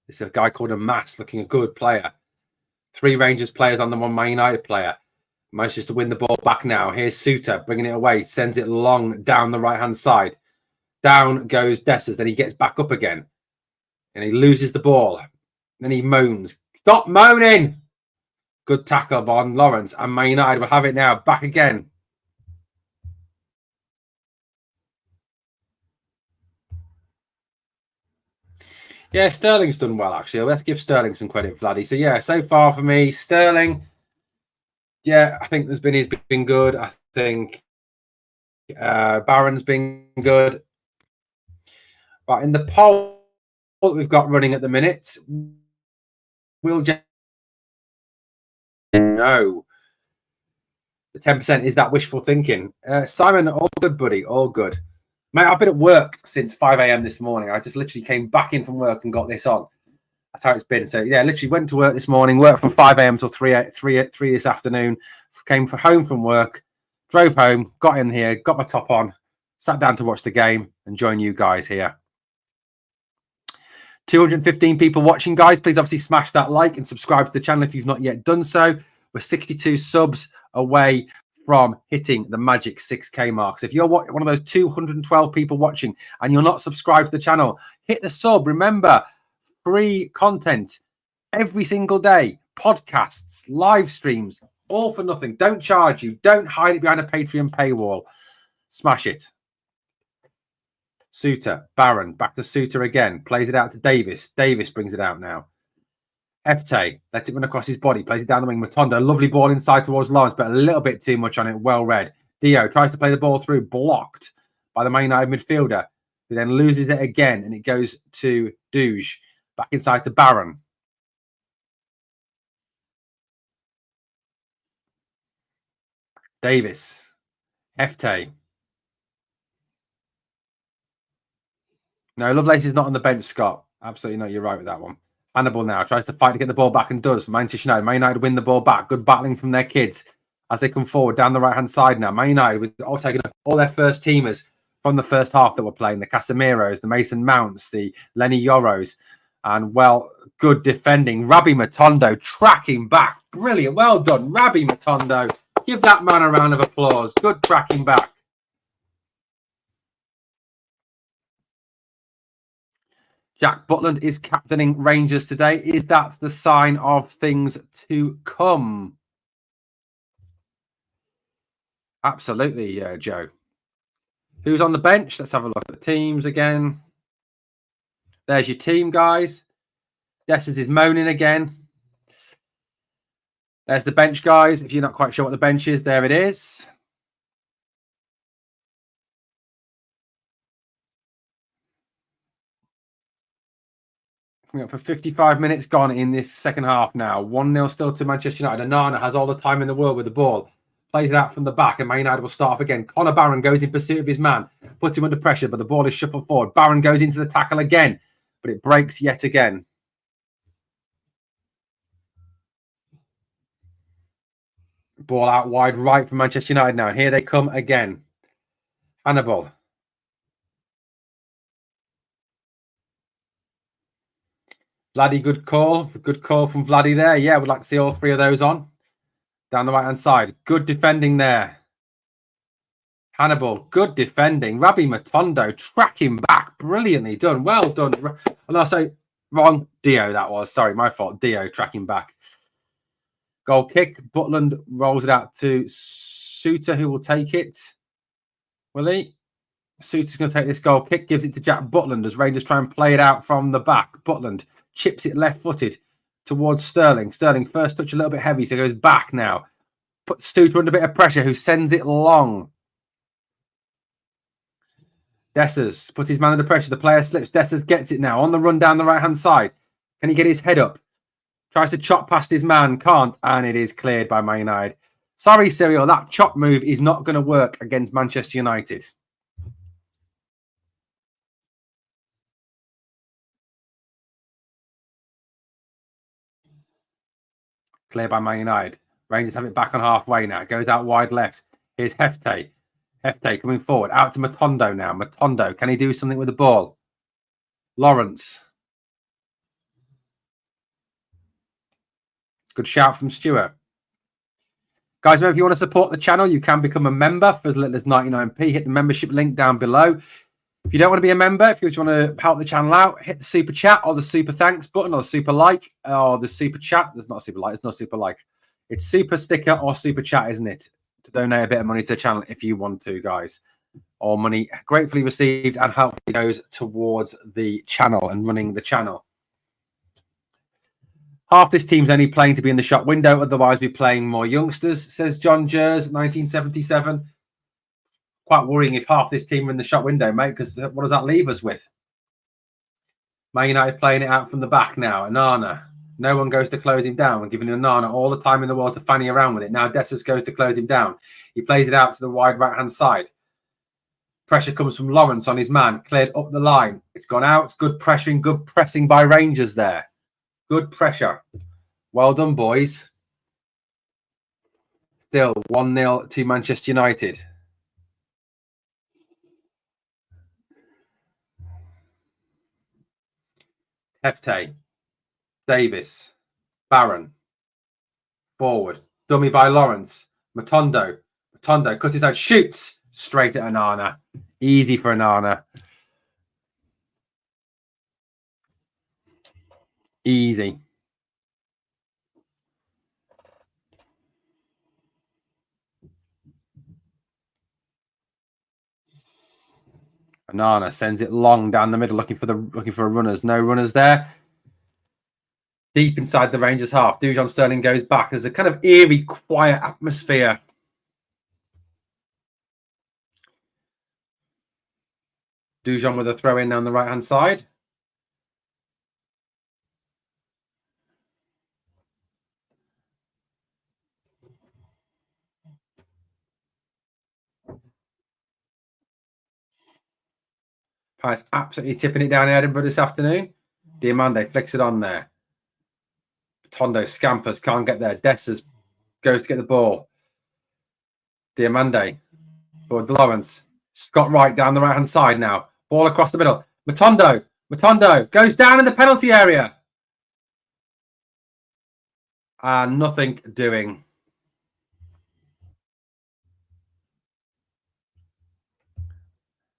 It's a guy called a Mass, looking a good player. 3 Rangers players on the 1 Man United player. Manages to win the ball back now. Here's Suter bringing it away. Sends it long down the right-hand side. Down goes Dessers. Then he gets back up again. And he loses the ball. Then he moans. Stop moaning! Good tackle on Lawrence. And Man United will have it now. Back again. Yeah, Sterling's done well, actually. Let's give Sterling some credit, Vladdy. So, yeah, so far for me, Sterling, yeah, I think he's been good. I think Barron's been good. But in the poll that we've got running at the minute, we'll just know. The 10% is that wishful thinking. Simon, all good, buddy, all good. Mate, I've been at work since 5 a.m. this morning. I just literally came back in from work and got this on. That's how it's been. So, yeah, literally went to work this morning, worked from 5 a.m. till 3 this afternoon, came home from work, drove home, got in here, got my top on, sat down to watch the game and join you guys here. 215 people watching, guys. Please obviously smash that like and subscribe to the channel if you've not yet done so. We're 62 subs away from hitting the magic 6K mark. So if you're one of those 212 people watching and you're not subscribed to the channel, hit the sub. Remember, free content every single day, podcasts, live streams, all for nothing. Don't charge you. Don't hide it behind a Patreon paywall. Smash it. Suter, Barron, back to Suter again. Plays it out to Davis. Davis brings it out now. Hefte lets it run across his body, plays it down the wing. Matondo, lovely ball inside towards Lawrence, but a little bit too much on it. Well read. Dio tries to play the ball through, blocked by the Man United midfielder, who then loses it again, and it goes to Douge. Back inside to Barron. Davis. Hefte. No, Lovelace is not on the bench, Scott. Absolutely not. You're right with that one. Hannibal now tries to fight to get the ball back and does. For Manchester United. Man United win the ball back. Good battling from their kids as they come forward down the right-hand side now. Man United with all taking all their first teamers from the first half that were playing. The Casemiros, the Mason Mounts, the Lenny Yoros. And, well, good defending. Rabbi Matondo tracking back. Brilliant. Well done, Rabbi Matondo. Give that man a round of applause. Good tracking back. Jack Butland is captaining Rangers today. Is that the sign of things to come? Absolutely, Joe. Who's on the bench? Let's have a look at the teams again. There's your team, guys. Dessers is moaning again. There's the bench, guys. If you're not quite sure what the bench is, there it is. For 55 minutes gone in this second half now. 1-0 still to Manchester United. Onana has all the time in the world with the ball. Plays it out from the back, and Man United will start off again. Connor Barron goes in pursuit of his man. Puts him under pressure, but the ball is shuffled forward. Barron goes into the tackle again, but it breaks yet again. Ball out wide right for Manchester United now. And here they come again. Hannibal. Vladdy, good call. Good call from Vladdy there. Yeah, we'd like to see all 3 of those on. Down the right-hand side. Good defending there. Hannibal, good defending. Rabbi Matondo tracking back. Brilliantly done. Well done. And also, Wrong. Dio, that was. Sorry, my fault. Dio tracking back. Goal kick. Butland rolls it out to Suter, who will take it. Will he? Suter's going to take this goal kick, gives it to Jack Butland as Rangers try and play it out from the back. Butland chips it left-footed towards Sterling. Sterling first touch a little bit heavy, so goes back now. Puts Suter under a bit of pressure, who sends it long. Dessers puts his man under pressure. The player slips. Dessers gets it now on the run down the right-hand side. Can he get his head up? Tries to chop past his man. Can't. And it is cleared by Man United. Sorry, Cyril. That chop move is not going to work against Manchester United. Clear by Man United. Rangers have it back on halfway now. Goes out wide left. Here's Hefte. Hefte coming forward. Out to Matondo now. Matondo. Can he do something with the ball? Lawrence. Good shout from Stuart. Guys, remember, if you want to support the channel, you can become a member for as little as 99p. Hit the membership link down below. If you don't want to be a member, if you just want to help the channel out, hit the super chat or the super thanks button or super like or the super chat. There's not a super like. It's not super like. It's super sticker or super chat, isn't it? To donate a bit of money to the channel if you want to, guys. All money gratefully received and helpfully goes towards the channel and running the channel. Half this team's only playing to be in the shop window, otherwise we're playing more youngsters, says John Jers, 1977. Quite worrying if half this team are in the shop window, mate, because what does that leave us with? Man United playing it out from the back now. Anana. No one goes to close him down and giving Anana all the time in the world to fanny around with it. Now Dessers goes to close him down. He plays it out to the wide right-hand side. Pressure comes from Lawrence on his man. Cleared up the line. It's gone out. It's good pressuring, good pressing by Rangers there. Good pressure. Well done, boys. Still 1-0 to Manchester United. Hefte, Davis, Barron, forward, dummy by Lawrence, Matondo cuts his head, shoots straight at Anana. Easy for Anana. Easy. Anana sends it long down the middle, looking for runners. No runners there. Deep inside the Rangers half. Dujon Sterling goes back. There's a kind of eerie, quiet atmosphere. Dujon with a throw in down the right-hand side. Palace absolutely tipping it down in Edinburgh this afternoon. Diamande flicks it on there. Tondo scampers, can't get there. Dessers goes to get the ball. Diamande. But Lawrence. Scott Wright down the right-hand side now. Ball across the middle. Matondo goes down in the penalty area. And nothing doing.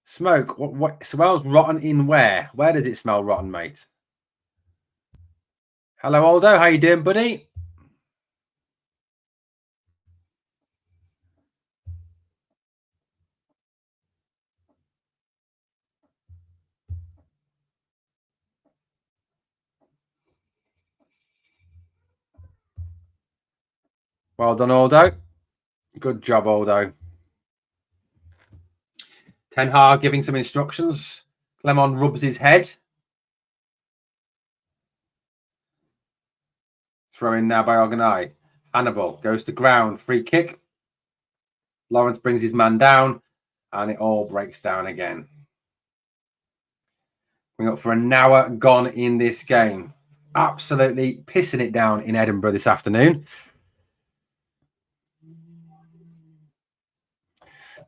Smoke. What smells rotten in where? Where does it smell rotten, mate? Hello, Aldo. How you doing, buddy? Well done, Aldo. Good job, Aldo. Ten Hag giving some instructions. Clemon rubs his head. Throw in now by Organai. Hannibal goes to ground. Free kick. Lawrence brings his man down. And it all breaks down again. We're up for an hour gone in this game. Absolutely pissing it down in Edinburgh this afternoon.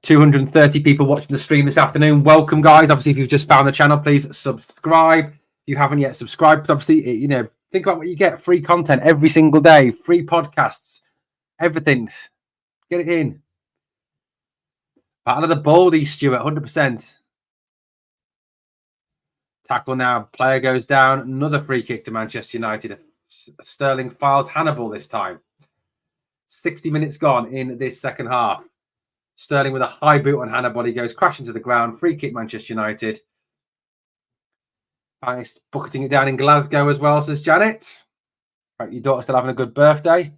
230 people watching the stream this afternoon. Welcome, guys. Obviously, if you've just found the channel, please subscribe. If you haven't yet subscribed, obviously, think about what you get. Free content every single day. Free podcasts. Everything. Get it in. Battle of the Baldy, Stuart. 100%. Tackle now. Player goes down. Another free kick to Manchester United. Sterling files Hannibal this time. 60 minutes gone in this second half. Sterling with a high boot on Hannibal. He goes crashing to the ground. Free kick, Manchester United. Thanks, bucketing it down in Glasgow as well, says Janet. Right, your daughter's still having a good birthday.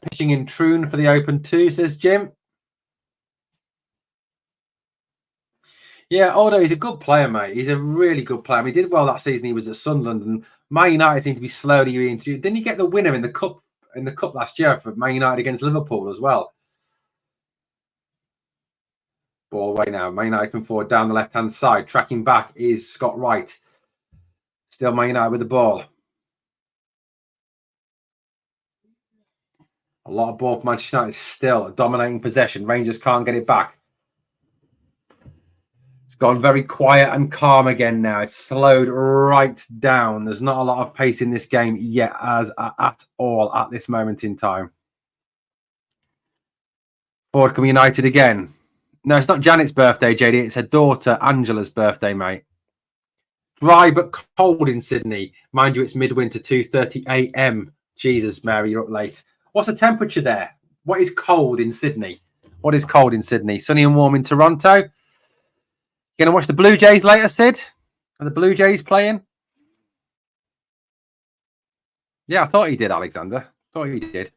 Pitching in Troon for the Open 2, says Jim. Yeah, although he's a good player, mate. He's a really good player. I mean, he did well that season. He was at Sunderland, and Man United seem to be slowly into. Didn't he get the winner in the cup last year for Man United against Liverpool as well? Ball away now. Man United come forward down the left-hand side. Tracking back is Scott Wright. Still Man United with the ball. A lot of ball for Manchester United still dominating possession. Rangers can't get it back. It's gone very quiet and calm again now. It's slowed right down. There's not a lot of pace in this game yet at all at this moment in time. Forward come United again. No, it's not Janet's birthday, JD. It's her daughter, Angela's birthday, mate. Dry but cold in Sydney. Mind you, it's midwinter, 2:30 a.m. Jesus, Mary, you're up late. What's the temperature there? What is cold in Sydney? What is cold in Sydney? Sunny and warm in Toronto. Going to watch the Blue Jays later, Sid? Are the Blue Jays playing? Yeah, I thought he did, Alexander. Thought he did.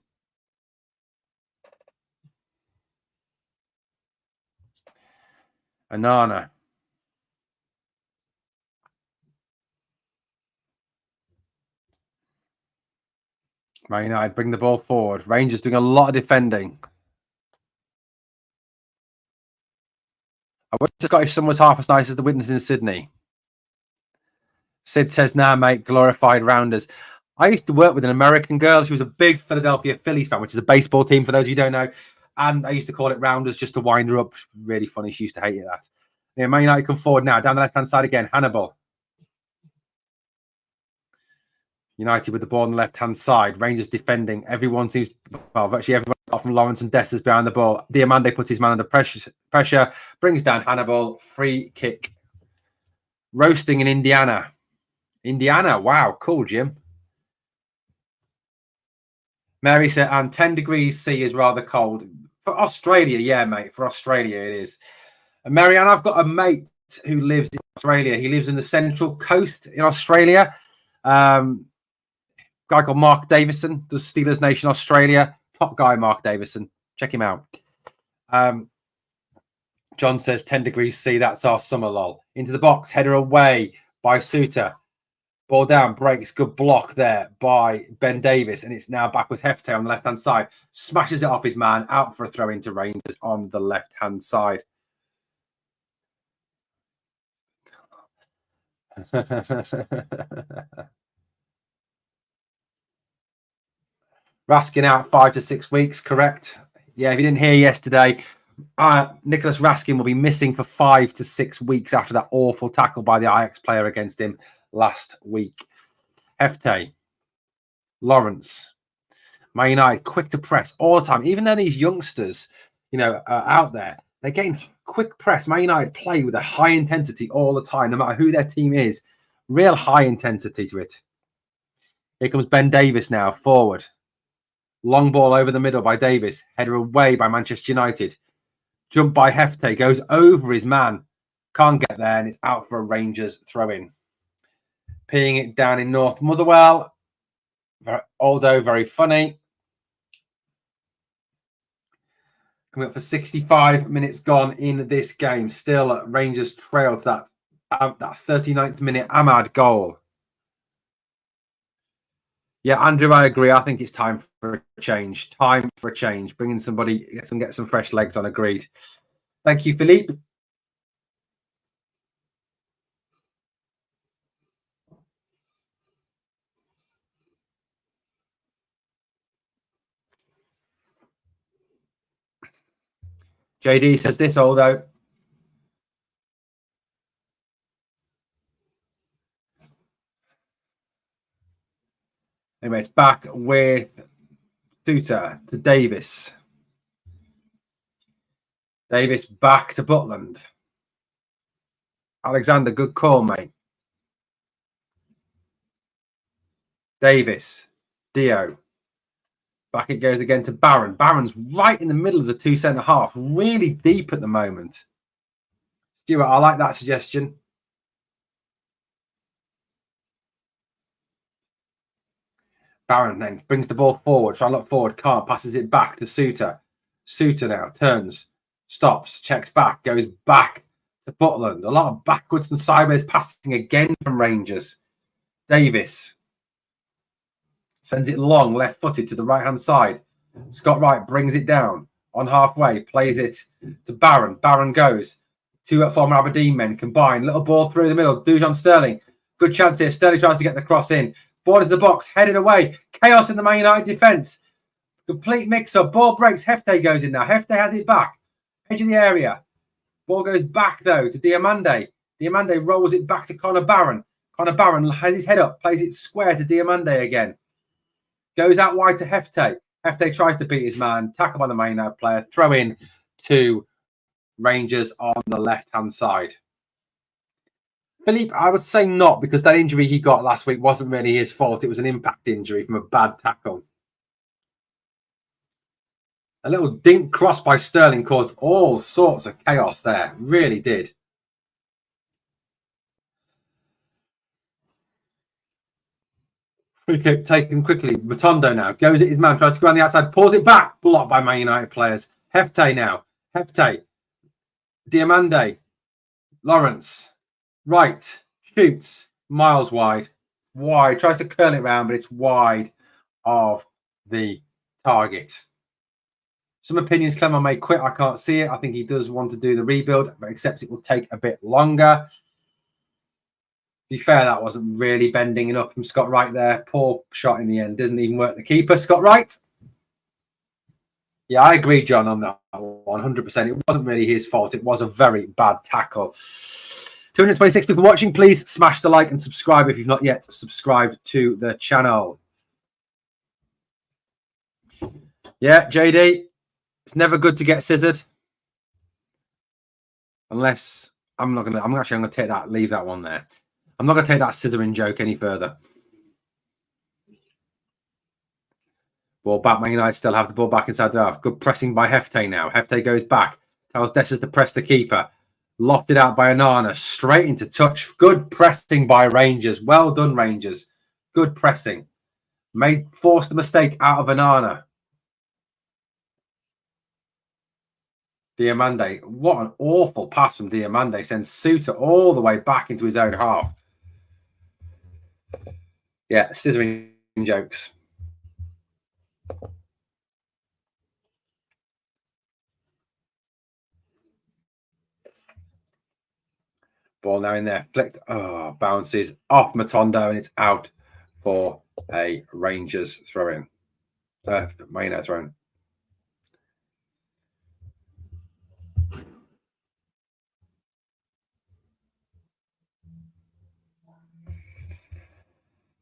Anana. Man United bring the ball forward. Rangers doing a lot of defending. I wish the Scottish sun was half as nice as the winters in Sydney. Sid says, nah, mate, glorified rounders. I used to work with an American girl. She was a big Philadelphia Phillies fan, which is a baseball team, for those of you who don't know. And I used to call it rounders just to wind her up. Really funny. She used to hate it, that. Yeah, Man United come forward now. Down the left-hand side again. Hannibal. United with the ball on the left-hand side. Rangers defending. Everyone seems... Well, virtually everyone apart from Lawrence and Dessers behind the ball. Diamande puts his man under pressure. Brings down Hannibal. Free kick. Roasting in Indiana. Indiana. Wow. Cool, Jim. Mary said, and 10 degrees C is rather cold. For Australia, yeah, mate. For Australia, it is. And Marianne, I've got a mate who lives in Australia. He lives in the Central Coast in Australia. Guy called Mark Davison, does Steelers Nation Australia. Top guy, Mark Davison. Check him out. John says 10 degrees C. That's our summer, lol. Into the box, header away by Suter. Ball down, breaks, good block there by Ben Davis, and it's now back with Hefte on the left-hand side. Smashes it off his man, out for a throw into Rangers on the left-hand side. Raskin out 5 to 6 weeks, correct? Yeah, if you didn't hear yesterday, Nicholas Raskin will be missing for 5 to 6 weeks after that awful tackle by the Ajax player against him last week. Hefte, Lawrence, Man United, quick to press all the time. Even though these youngsters, are out there, they're getting quick press. Man United play with a high intensity all the time, no matter who their team is. Real high intensity to it. Here comes Ben Davis now, forward. Long ball over the middle by Davis. Header away by Manchester United. Jump by Hefte, goes over his man. Can't get there, and it's out for a Rangers throw-in. Peeing it down in North Motherwell. Aldo, very funny. Coming up for 65 minutes gone in this game. Still, Rangers trail to that 39th minute Ahmad goal. Yeah, Andrew, I agree. I think it's time for a change. Time for a change. Bringing somebody, get some fresh legs on. Agreed. Thank you, Philippe. JD says this, although. Anyway, it's back with Suter to Davis. Davis back to Butland. Alexander, good call, mate. Davis. Dio. Back it goes again to Barron. Barron's right in the middle of the two centre half. Really deep at the moment. Stuart, I like that suggestion. Barron then brings the ball forward. Try and look forward. Can't. Passes it back to Suter. Suter now turns. Stops. Checks back. Goes back to Butland. A lot of backwards and sideways passing again from Rangers. Davis. Sends it long, left-footed to the right-hand side. Scott Wright brings it down on halfway, plays it to Barron. Barron goes. Two former Aberdeen men combine. Little ball through the middle. Dujon Sterling. Good chance here. Sterling tries to get the cross in. Ball into the box, headed away. Chaos in the Man United defence. Complete mix-up. Ball breaks. Hefte goes in now. Hefte has it back. Edge of the area. Ball goes back, though, to Diamande. Diamande rolls it back to Connor Barron. Connor Barron has his head up, plays it square to Diamande again. Goes out wide to Hefte. Hefte tries to beat his man. Tackle by the Man United player. Throw in to Rangers on the left-hand side. Philippe, I would say not, because that injury he got last week wasn't really his fault. It was an impact injury from a bad tackle. A little dink cross by Sterling caused all sorts of chaos there. Really did. Free kick taken quickly. Rotondo now goes at his man, tries to go on the outside, pulls it back, blocked by Man United players. Hefte now. Hefte. Diamande. Lawrence. Right. Shoots. Miles wide. Wide. Tries to curl it round, but it's wide of the target. Some opinions Clement may quit. I can't see it. I think he does want to do the rebuild, but accepts it will take a bit longer. To be fair, that wasn't really bending enough from Scott Wright there. Poor shot in the end. Doesn't even work the keeper, Scott Wright. Yeah, I agree, John, on that 100%. It wasn't really his fault. It was a very bad tackle. 226 people watching. Please smash the like and subscribe if you've not yet subscribed to the channel. Yeah, JD, it's never good to get scissored. Unless I'm actually going to take that, leave that one there. I'm not going to take that scissoring joke any further. Ball back. Man United still have the ball back inside the half. Good pressing by Hefte now. Hefte goes back. Tells Dessers to press the keeper. Lofted out by Onana. Straight into touch. Good pressing by Rangers. Well done, Rangers. Good pressing. Forced the mistake out of Onana. Diamande. What an awful pass from Diamande. Sends Suter all the way back into his own half. Yeah, scissoring jokes. Ball now in there. Flicked. Oh, bounces off Matondo and it's out for a Rangers throw-in. Maino throw-in.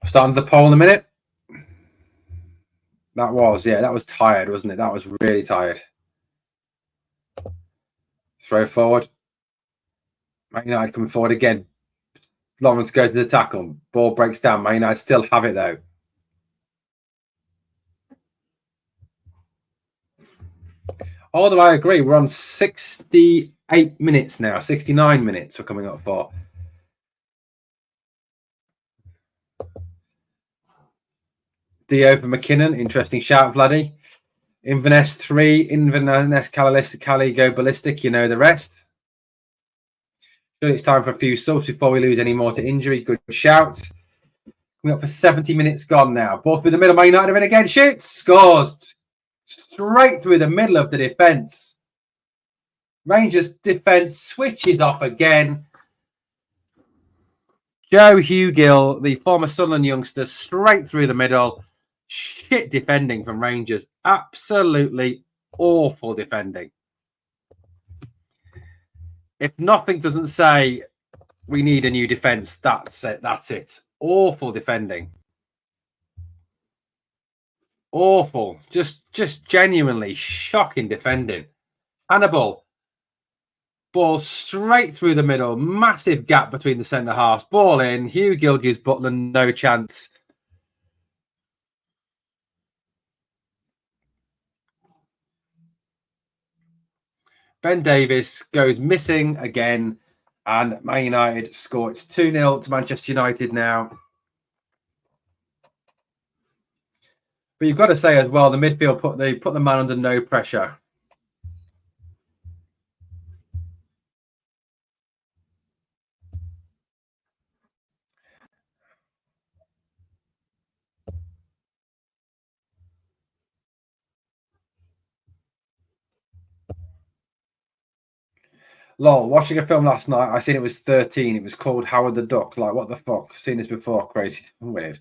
Starting the poll in a minute. That was tired, wasn't it? That was really tired. Throw forward. Man United coming forward again. Lawrence goes to the tackle. Ball breaks down. Man United still have it, though. Although I agree, we're on 68 minutes now. 69 minutes we're coming up for. Dio for McKinnon. Interesting shout, Vladdy. Inverness 3. Inverness, Cali go ballistic. You know the rest. It's time for a few subs before we lose any more to injury. Good shout. Coming up for 70 minutes gone now. Ball through the middle. Man United are in again. Shoots. Scores. Straight through the middle of the defence. Rangers defence switches off again. Joe Hugill, the former Sunderland youngster, straight through the middle. Shit defending from Rangers. Absolutely awful defending. If nothing doesn't say we need a new defence, that's it. That's it. Awful defending. Awful. Just genuinely shocking defending. Hannibal Ball straight through the middle. Massive gap between the centre halves. Ball in. Hugh Gilgis Butler, no chance. Ben Davies goes missing again. And Man United score. It's 2-0 to Manchester United now. But you've got to say as well, the midfield put the man under no pressure. Lol, watching a film last night, I seen it was 13. It was called Howard the Duck. Like, what the fuck? Seen this before. Crazy. Weird.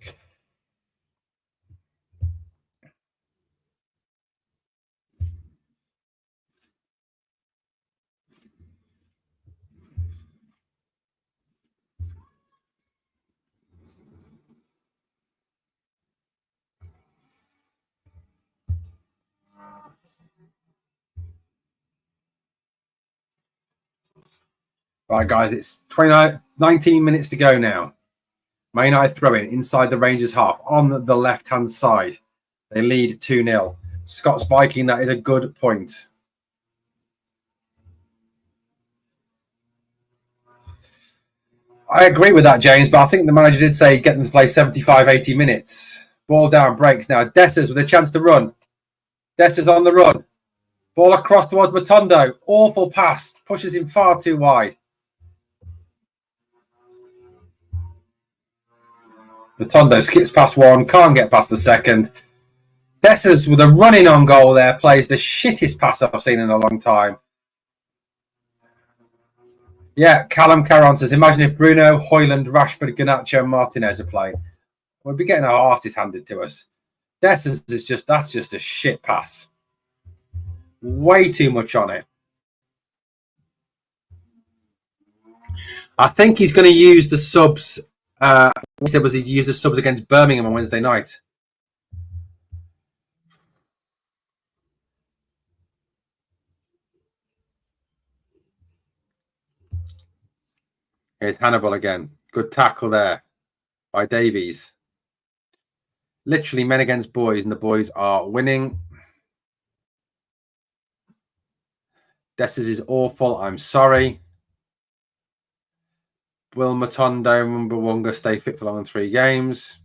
Right, guys, it's 19 minutes to go now. Man United throwing inside the Rangers half on the left-hand side. They lead 2-0. Scott's Viking, that is a good point. I agree with that, James, but I think the manager did say get them to play 75, 80 minutes. Ball down, breaks now. Dessers with a chance to run. Dessers on the run. Ball across towards Matondo. Awful pass. Pushes him far too wide. Matondo skips past one. Can't get past the second. Dessers with a running on goal there plays the shittest pass I've seen in a long time. Yeah, Callum Caron says, imagine if Bruno, Hoyland, Rashford, Garnacho and Martinez are playing. We'll be getting our arses handed to us. Dessers is that's just a shit pass. Way too much on it. I think he's going to use the subs. What he said was he'd use the subs against Birmingham on Wednesday night. Here's Hannibal again. Good tackle there by Davies. Literally men against boys, and the boys are winning. Dessers is awful. I'm sorry. Will Matondo and Mbawanga stay fit for long in 3 games?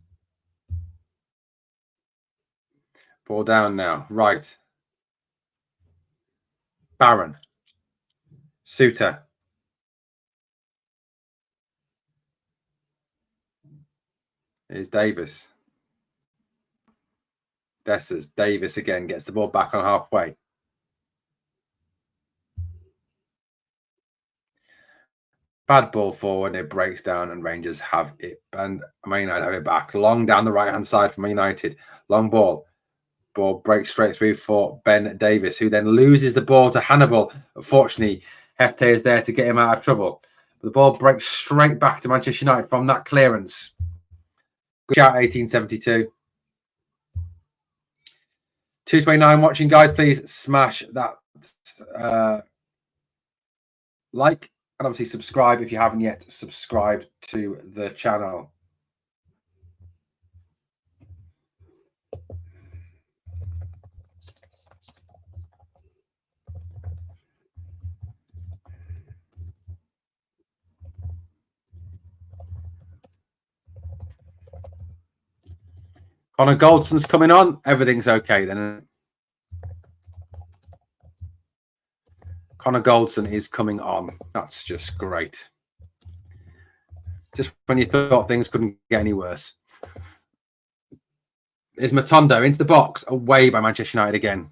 Ball down now. Right. Barron. Suter. Here's Davis. Dessers. Davis again gets the ball back on halfway. Bad ball forward, it breaks down, and Rangers have it. And Man United have it back. Long down the right-hand side for Man United. Long ball. Ball breaks straight through for Ben Davis, who then loses the ball to Hannibal. Unfortunately, Hefte is there to get him out of trouble. But the ball breaks straight back to Manchester United from that clearance. Good shout, 1872. 229 watching, guys. Please smash that like. And obviously subscribe if you haven't yet subscribed to the channel. Connor Goldson's coming on. Everything's okay then. Connor Goldson is coming on. That's just great. Just when you thought things couldn't get any worse. Is Matondo into the box, away by Manchester United again.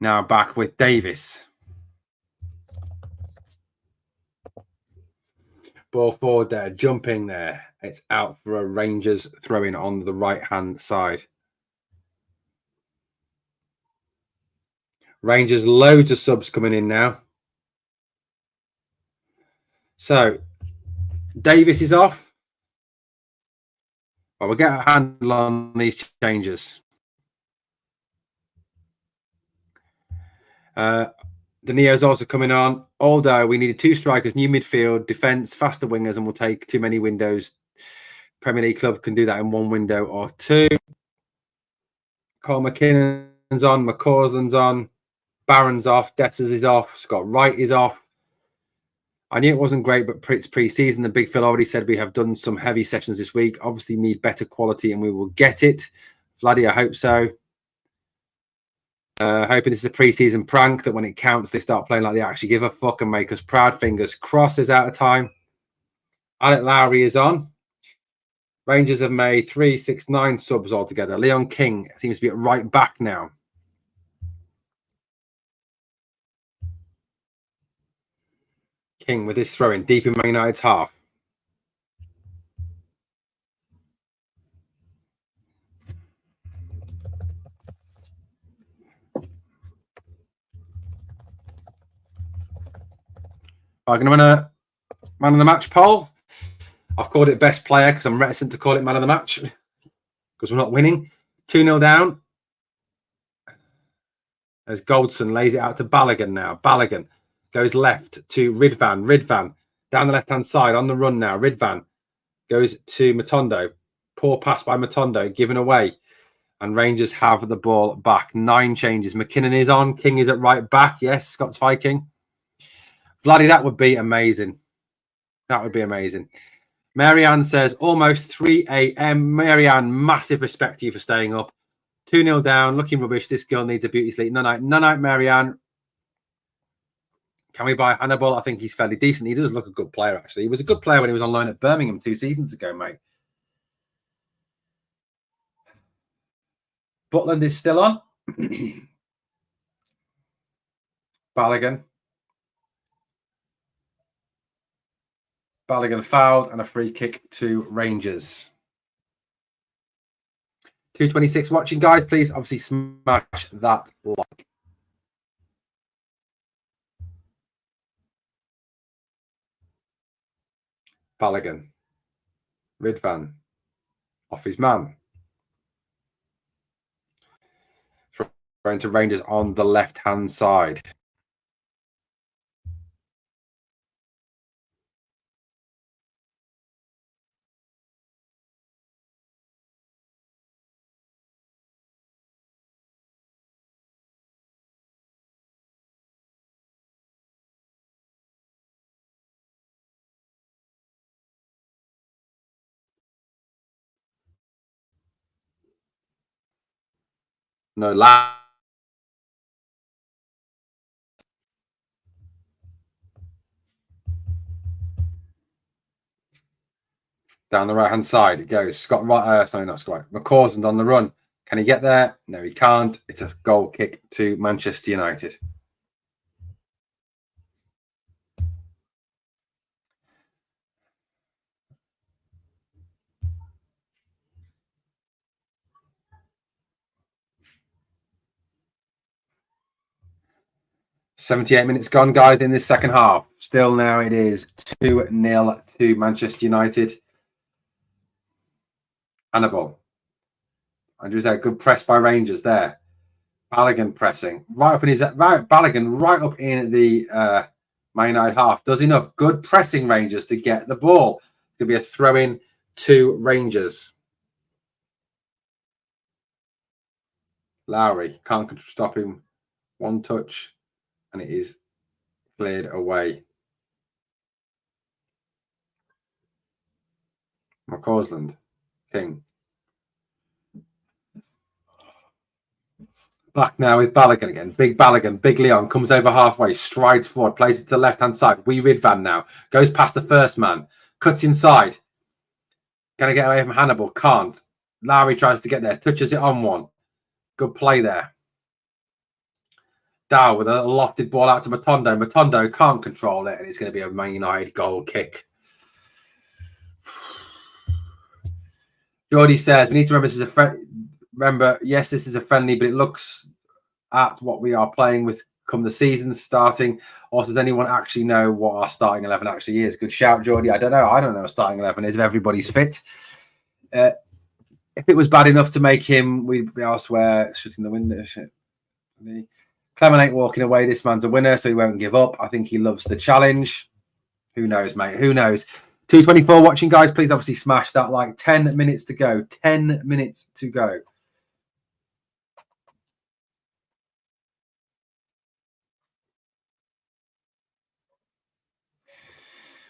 Now back with Davis. Ball forward there, jumping there. It's out for a Rangers throw-in on the right-hand side. Rangers, loads of subs coming in now. So, Davis is off. Well, we'll get a handle on these changes. Danio's also coming on. Although we needed 2 strikers, new midfield, defence, faster wingers, and we'll take too many windows. Premier League club can do that in 1 window or 2. Cole McKinnon's on, McCausland's on, Barron's off, Dessers is off, Scott Wright is off. I knew it wasn't great, but it's pre-season. The Big Phil already said we have done some heavy sessions this week. Obviously need better quality and we will get it. Vladdy, I hope so. Hoping this is a pre-season prank that when it counts, they start playing like they actually give a fuck and make us proud. Fingers crossed is out of time. Alec Lowry is on. Rangers have made 3, 6, 9 subs altogether. Leon King seems to be at right back now. King with his throw-in deep in Man United's half. I'm going to win a man of the match poll. I've called it best player because I'm reticent to call it man of the match because we're not winning. 2-0 down. As Goldson lays it out to Balogun now. Balogun goes left to Ridvan. Ridvan down the left-hand side on the run now. Ridvan goes to Matondo. Poor pass by Matondo, given away. And Rangers have the ball back. 9 changes. McKinnon is on. King is at right back. Yes, Scott's Viking. Vladdy, that would be amazing. That would be amazing. Marianne says, almost 3 a.m. Marianne, massive respect to you for staying up. 2-0 down, looking rubbish. This girl needs a beauty sleep. No night, Marianne. Can we buy Hannibal? I think he's fairly decent. He does look a good player, actually. He was a good player when he was on loan at Birmingham 2 seasons ago, mate. Butland is still on. Balogun. Balogun fouled and a free kick to Rangers. 226 watching, guys. Please, obviously, smash that like. Balogun. Ridvan. Off his man. Going to Rangers on the left-hand side. No, down the right-hand side, it goes. Scott Wright, sorry, not Scott Wright. McCausland on the run. Can he get there? No, he can't. It's a goal kick to Manchester United. "78 minutes gone, guys, in this second half. Still now it is 2-0 to Manchester United. Hannibal. Andrew's a good press by Rangers there. Balogun pressing. Right up in his Balogun right up in the Man United half. Does enough. Good pressing Rangers to get the ball. It's going to be a throw-in to Rangers. Lowry can't stop him. 1 touch. And it is cleared away. McCausland. King. Back now with Balogun again. Big Balogun. Big Leon comes over halfway. Strides forward. Plays it to the left-hand side. Wee Ridvan now. Goes past the first man. Cuts inside. Can I get away from Hannibal? Can't. Lowry tries to get there. Touches it on one. Good play there. Dow with a lofted ball out to Matondo. Matondo can't control it, and it's going to be a Man United goal kick. Geordie says, we need to remember this is a yes, this is a friendly, but it looks at what we are playing with come the season starting. Also, does anyone actually know what our starting 11 actually is? Good shout, Geordie. I don't know. I don't know what starting 11 is if everybody's fit. if it was bad enough to make him, we'd be elsewhere shutting the window. Clement ain't walking away. This man's a winner, so he won't give up. I think he loves the challenge. Who knows, mate? Who knows? 224 watching, guys. Please obviously smash that like. 10 minutes to go. 10 minutes to go.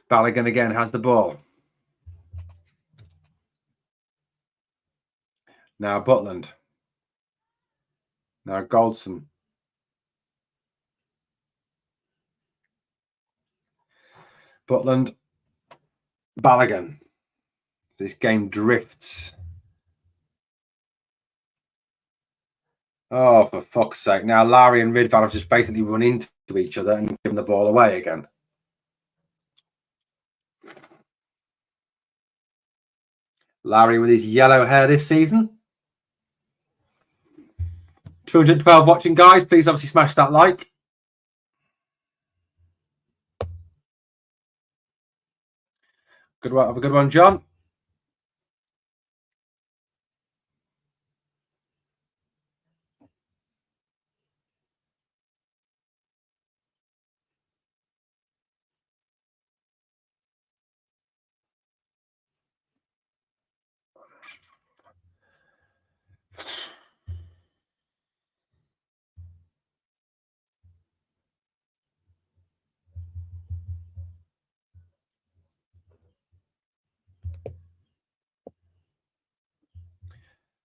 Balogun again has the ball. Now Butland. Now Goldson. Butland. Balogun. This game drifts. Oh, for fuck's sake. Now Larry and Ridvan have just basically run into each other and given the ball away again. Larry with his yellow hair this season. 212 watching, guys. Please obviously smash that like. Good one. Have a good one, John.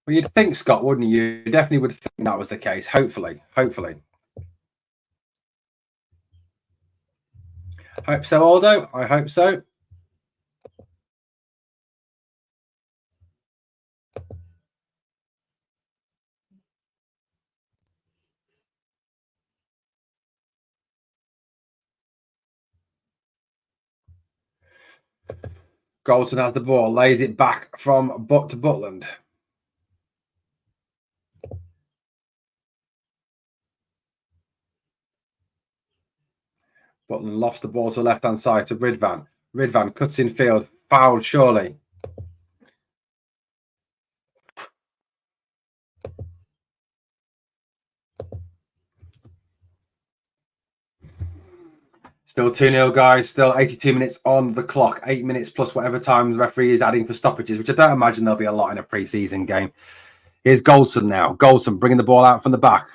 Well, you'd think, Scott, wouldn't you? You definitely would think that was the case. Hopefully. Hopefully. Hope so, Aldo. I hope so. Goldson has the ball, lays it back from Butt to Butland. Butland lofts the ball to the left-hand side to Ridvan. Ridvan cuts in field. Fouled, surely. Still 2-0, guys. Still 82 minutes on the clock. 8 minutes plus whatever time the referee is adding for stoppages, which I don't imagine there'll be a lot in a pre-season game. Here's Goldson now. Goldson bringing the ball out from the back.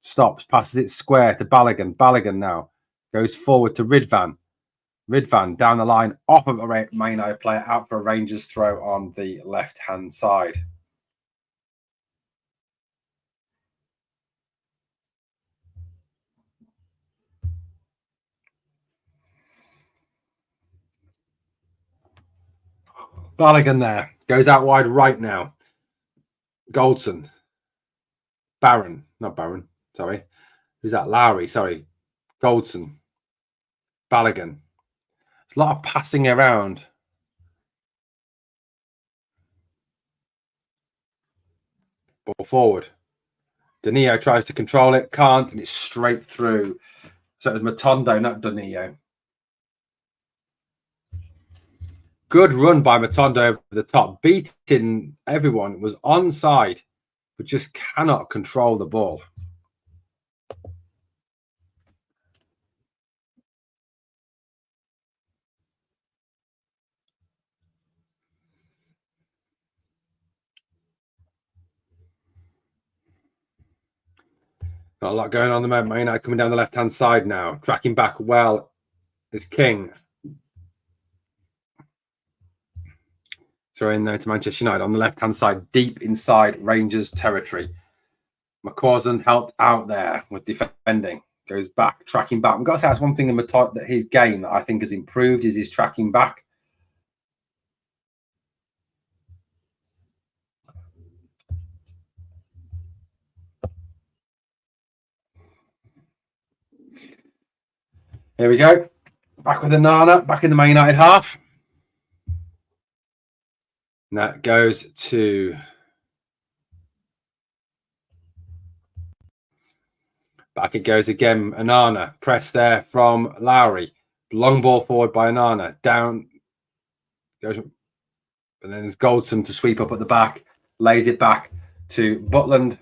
Stops, passes it square to Balogun. Balogun now goes forward to Ridvan. Ridvan down the line, off of a Man United player, out for a Rangers throw on the left-hand side. Balogun there. Goes out wide right now. Goldson. Barron. Not Barron. Sorry. Who's that? Lowry. Sorry. Goldson. Balogun. There's a lot of passing around. Ball forward. Danilo tries to control it. Can't. And it's straight through. So it was Matondo, not Danilo. Good run by Matondo over the top. Beating everyone. Was onside. But just cannot control the ball. Got a lot going on at the moment. Man United coming down the left-hand side now. Tracking back well is King. Throwing there to Manchester United on the left-hand side, deep inside Rangers territory. McCausland helped out there with defending. Goes back, tracking back. We've got to say that's one thing in that his game that I think has improved is his tracking back. Here we go. Back with Onana, back in the Man United half. And that goes to back it goes again. Onana, press there from Lowry. Long ball forward by Onana. Down goes And then there's Goldson to sweep up at the back, lays it back to Butland.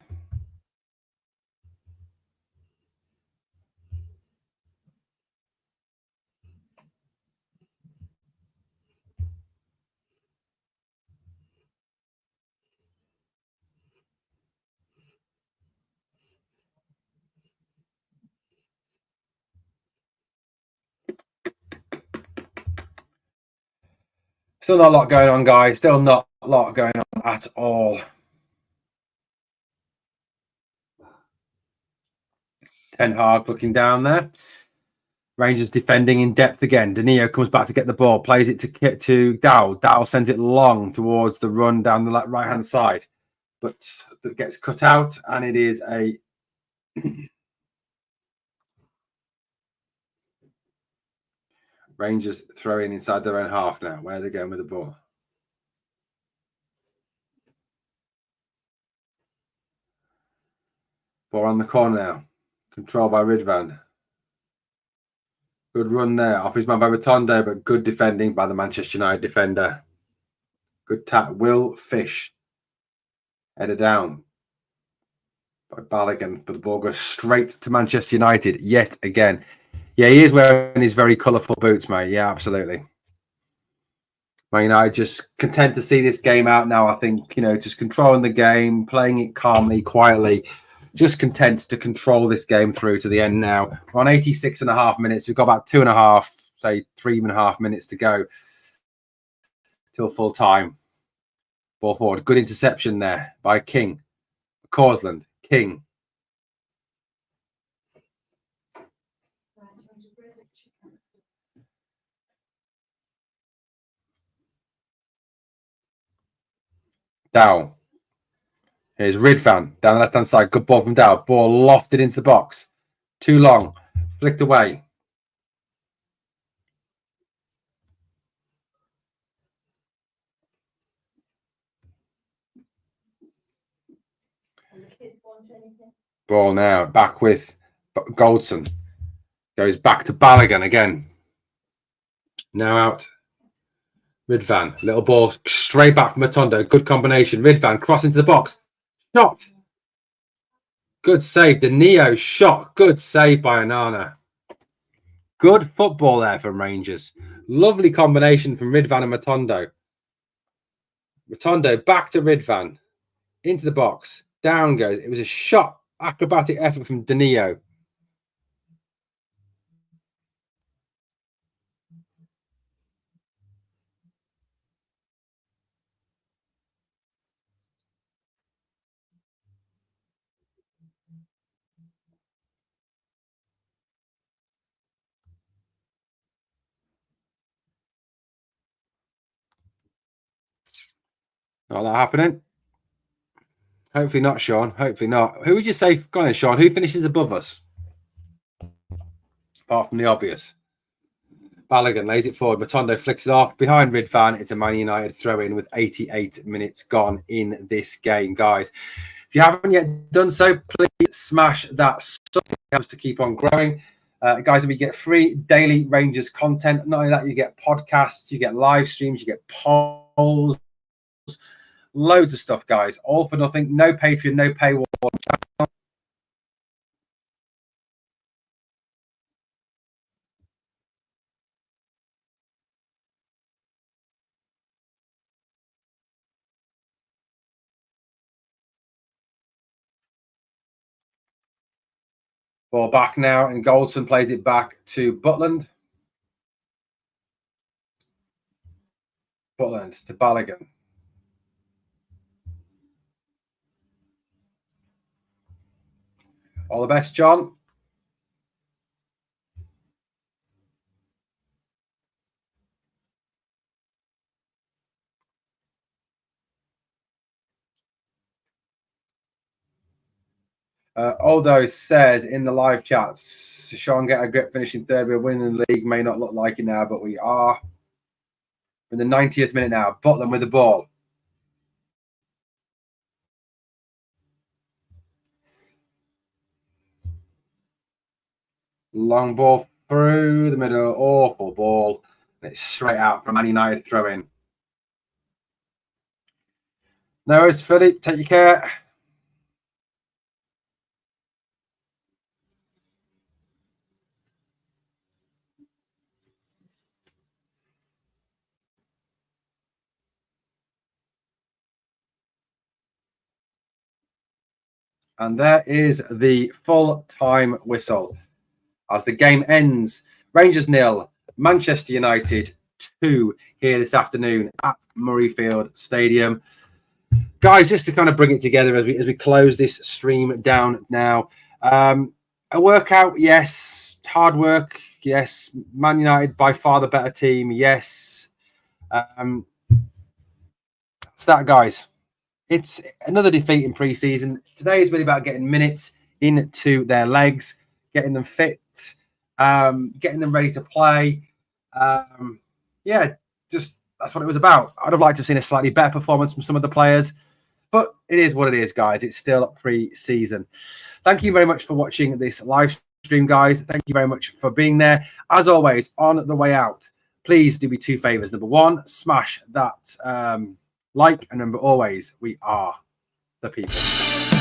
Still not a lot going on, guys. Still not a lot going on at all. Ten Hag looking down there. Rangers defending in depth again. Danilo comes back to get the ball, plays it to Dow. Dow sends it long towards the run down the right-hand side, but it gets cut out, and it is a Rangers throwing inside their own half now. Where are they going with the ball? Ball on the corner now. Controlled by Ridvan. Good run there. Off his man by Rotondo, but good defending by the Manchester United defender. Good tap. Will Fish. Headed down by Balogun, but the ball goes straight to Manchester United yet again. Yeah, he is wearing his very colourful boots, mate. Yeah, absolutely. Man United just content to see this game out now. I think, just controlling the game, playing it calmly, quietly, just content to control this game through to the end now. We're on 86.5 minutes. We've got about 2.5, say 3.5 minutes to go till full time. Ball forward. Good interception there by King. Causland. King. Dow. Here's Ridvan down the left-hand side. Good ball from Dow. Ball lofted into the box. Too long. Flicked away. Ball now. Back with Goldson. Goes back to Balogun again. Now out. Ridvan. Little ball straight back from Matondo. Good combination. Ridvan cross into the box. Shot. Good save. Danilo shot. Good save by Anana. Good football there from Rangers. Lovely combination from Ridvan and Matondo. Matondo back to Ridvan. Into the box. Down goes. It was a shot. Acrobatic effort from Danilo. Not that happening. Hopefully not, Sean. Hopefully not. Who would you say? Go on, Sean. Who finishes above us? Apart from the obvious. Balogun lays it forward. Matondo flicks it off behind Ridvan. It's a Man United throw in with 88 minutes gone in this game, guys. If you haven't yet done so, please smash that sub. It helps to keep on growing. Guys, we get free daily Rangers content. Not only that, you get podcasts, you get live streams, you get polls, loads of stuff, guys. All for nothing. No Patreon, no paywall. Ball back now, and Goldson plays it back to Butland. Butland to Balogun. All the best, John. Aldo says in the live chats, Sean, get a grip, finishing third. We're winning the league. May not look like it now, but we are. In the 90th minute now. Butland with the ball. Long ball through the middle. Awful ball. And it's straight out from Man United throw in. No worries, Philip. Take your care. And there is the full-time whistle as the game ends. Rangers 0, Manchester United 2 here this afternoon at Murrayfield Stadium. Guys, just to kind of bring it together as we close this stream down now. A workout, yes. Hard work, yes. Man United by far the better team, yes. That's that, guys. It's another defeat in pre-season. Today is really about getting minutes into their legs, getting them fit, getting them ready to play. Just that's what it was about. I'd have liked to have seen a slightly better performance from some of the players, but it is what it is, guys. It's still pre-season. Thank you very much for watching this live stream, guys. Thank you very much for being there. As always, on the way out, please do me two favors. Number one, smash that like, and remember always, we are the people.